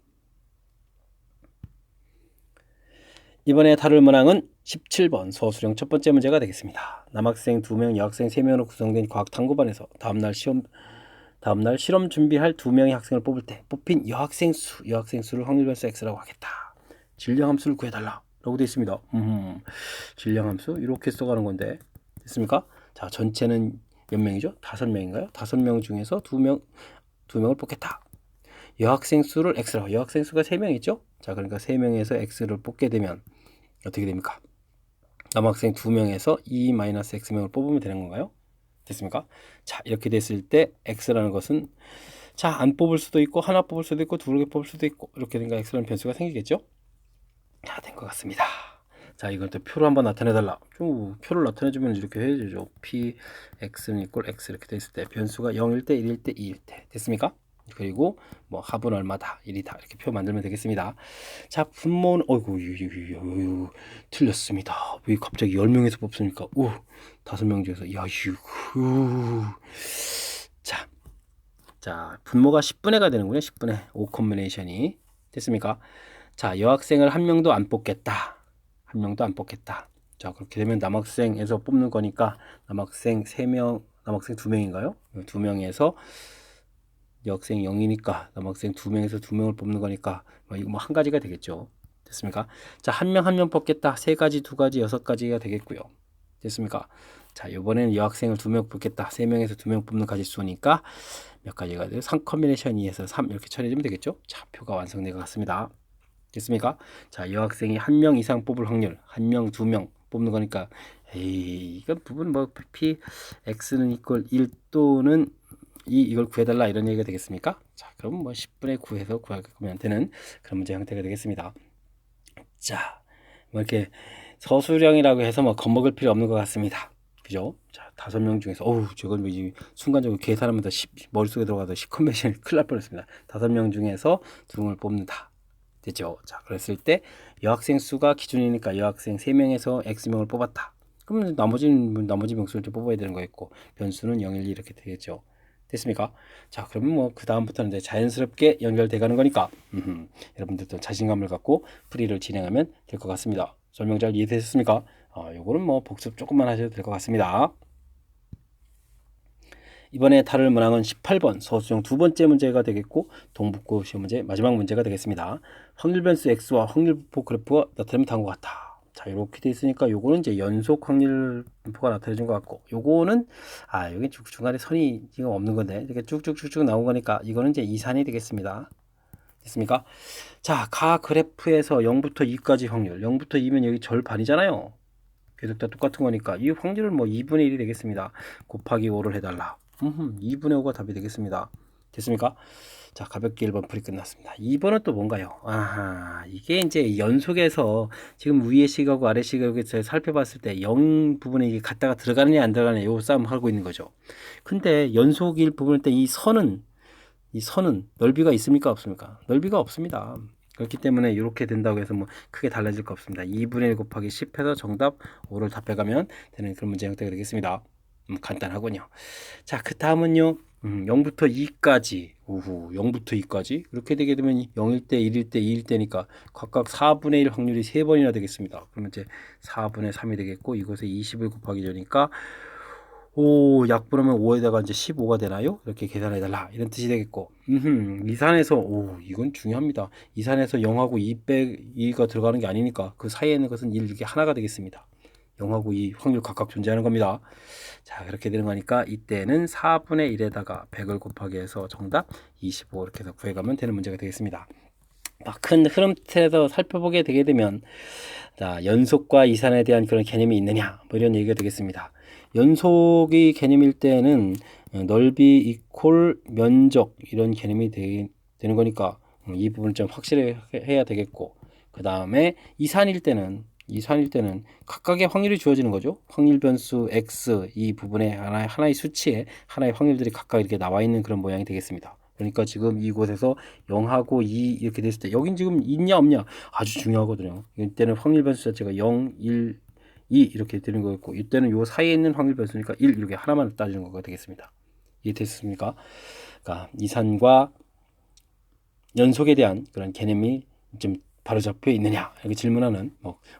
이번에 다룰 문항은 17번 서술형 첫 번째 문제가 되겠습니다. 남학생 2명, 여학생 3명으로 구성된 과학 탐구반에서 다음날 실험 준비할 2명의 학생을 뽑을 때 뽑힌 여학생 수를 확률 변수 x라고 하겠다. 질량 함수를 구해달라 라고 되어 있습니다. 질량 함수 이렇게 써가는 건데 됐습니까? 자, 전체는 몇 명이죠? 5명인가요? 5명 중에서 2명을 뽑겠다. 여학생 수를 x라고. 여학생 수가 3명 있죠? 자, 그러니까 3명에서 x를 뽑게 되면 어떻게 됩니까? 남학생 2명에서 2-x명을 뽑으면 되는 건가요? 됐습니까? 자, 이렇게 됐을 때 x라는 것은 자, 안 뽑을 수도 있고 하나 뽑을 수도 있고 2개 뽑을 수도 있고 이렇게 되니까 x라는 변수가 생기겠죠? 자, 된 것 같습니다. 자, 이걸 또 표로 한번 나타내달라. 표를 나타내주면 이렇게 해야죠. p x는 이꼴 x 이렇게 됐을 때 변수가 0일 때 1일 때 2일 때 됐습니까? 그리고 뭐 합은 얼마다 1이다 이렇게 표 만들면 되겠습니다. 자, 분모는 어이구 틀렸습니다. 왜 갑자기 10명에서 뽑습니까? 5명 중에서 자, 분모가 10분의가 되는군요. 10분의 5 콤비네이션이 됐습니까? 자, 여학생을 한 명도 안 뽑겠다. 한 명도 안 뽑겠다. 자, 그렇게 되면 남학생에서 뽑는 거니까 남학생 3명, 남학생 2명인가요? 2명에서 여학생 0이니까 남학생 2명에서 2명을 뽑는 거니까 이거 뭐 한 가지가 되겠죠. 됐습니까? 자, 한 명 뽑겠다. 3가지, 2가지, 6가지가 되겠고요. 됐습니까? 자, 이번에는 여학생을 2명 뽑겠다. 3명에서 2명 뽑는 가지수니까 몇 가지가 돼요? 3 콤비네이션 2에서 3 이렇게 처리해주면 되겠죠? 자, 표가 완성된 것 같습니다. 됐습니까? 자, 여학생이 1명 이상 뽑을 확률, 1명, 2명 뽑는 거니까 이건 부분 뭐 p x는 이꼴 1 또는 이걸 구해달라 이런 얘기가 되겠습니까? 자, 그럼 뭐 10분의 9에서 구하면 되는 그런 문제 형태가 되겠습니다. 자, 뭐 이렇게 서술형이라고 해서 뭐 겁먹을 필요 없는 것 같습니다. 그죠? 자, 5명 중에서 저건 뭐 순간적으로 계산하면서 머릿속에 들어가서 10컨벤션이 큰일 날 뻔했습니다. 5명 중에서 2명을 뽑는다. 됐죠? 자, 그랬을 때 여학생 수가 기준이니까 여학생 3명에서 x명을 뽑았다. 그럼 나머지 명수를 뽑아야 되는 거였고 변수는 0, 1, 2 이렇게 되겠죠. 됐습니까? 자, 그러면 뭐 그 다음부터는 이제 자연스럽게 연결돼 가는 거니까 여러분들도 자신감을 갖고 풀이를 진행하면 될 것 같습니다. 설명 잘 이해되셨습니까? 요거는 뭐 복습 조금만 하셔도 될 것 같습니다. 이번에 다룰 문항은 18번 서술형 두 번째 문제가 되겠고 동북고 시험 문제 마지막 문제가 되겠습니다. 확률 변수 x와 확률 분포 그래프가 나타나면 다음과 같다. 자, 이렇게 돼 있으니까 요거는 이제 연속 확률분포가 나타내준 것 같고, 요거는 여기 중간에 선이 지금 없는 건데 이렇게 쭉쭉쭉쭉 나온 거니까 이거는 이제 이산이 되겠습니다. 됐습니까? 자, 가 그래프에서 0부터 2까지 확률, 0부터 2면 여기 절반이잖아요. 계속 다 똑같은 거니까 이 확률은 뭐 2분의 1이 되겠습니다. 곱하기 5를 해달라. 2분의 5가 답이 되겠습니다. 됐습니까? 자, 가볍게 1번 풀이 끝났습니다. 2번은 또 뭔가요? 아하, 이게 이제 연속에서 지금 위의 시각하고 아래 시각을 살펴봤을 때 0 부분에 이게 갔다가 들어가느냐 안 들어가느냐 요 싸움 하고 있는 거죠. 근데 연속일 부분일 때 이 선은 넓이가 있습니까 없습니까? 넓이가 없습니다. 그렇기 때문에 이렇게 된다고 해서 뭐 크게 달라질 거 없습니다. 2분의 1 곱하기 10 해서 정답 5를 답해가면 되는 그런 문제 형태가 되겠습니다. 간단하군요. 자, 그 다음은요. 0부터 2까지, 0부터 2까지 이렇게 되게 되면 0일 때, 1일 때, 2일 때니까 각각 4분의 1 확률이 3번이나 되겠습니다. 그러면 이제 4분의 3이 되겠고 이것에 20을 곱하기 되니까 약분하면 5에다가 이제 15가 되나요? 이렇게 계산해달라. 이런 뜻이 되겠고. 이산에서, 이건 중요합니다. 이산에서 0하고 2가 들어가는 게 아니니까 그 사이에 있는 것은 1, 이게 하나가 되겠습니다. 0하고 2 확률 각각 존재하는 겁니다. 자, 그렇게 되는 거니까 이때는 4분의 1에다가 100을 곱하기 해서 정답 25 이렇게 해서 구해가면 되는 문제가 되겠습니다. 큰 흐름틀에서 살펴보게 되게 되면 자, 연속과 이산에 대한 그런 개념이 있느냐 뭐 이런 얘기가 되겠습니다. 연속이 개념일 때는 넓이 이퀄 면적 이런 개념이 되는 거니까 이 부분을 좀 확실해야 되겠고, 그 다음에 이산일 때는 각각의 확률이 주어지는 거죠. 확률 변수 x 이 부분에 하나의 수치에 하나의 확률들이 각각 이렇게 나와 있는 그런 모양이 되겠습니다. 그러니까 지금 이곳에서 0하고 2 이렇게 됐을 때 여긴 지금 있냐 없냐 아주 중요하거든요. 이때는 확률 변수 자체가 0, 1, 2 이렇게 되는 거였고, 이때는 요 사이에 있는 확률 변수니까 1 이렇게 하나만 따지는 거가 되겠습니다. 이해됐습니까? 그러니까 이산과 연속에 대한 그런 개념이 좀 바로 잡혀 있느냐 이렇게 질문하는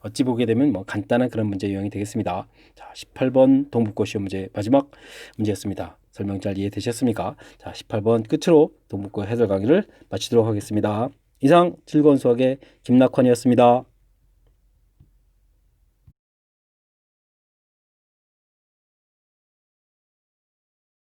어찌 보게 되면 간단한 그런 문제 유형이 되겠습니다. 자, 18번 동북고 시험 문제 마지막 문제였습니다. 설명 잘 이해되셨습니까? 자, 18번 끝으로 동북고 해설 강의를 마치도록 하겠습니다. 이상 즐거운 수학의 김낙환이었습니다.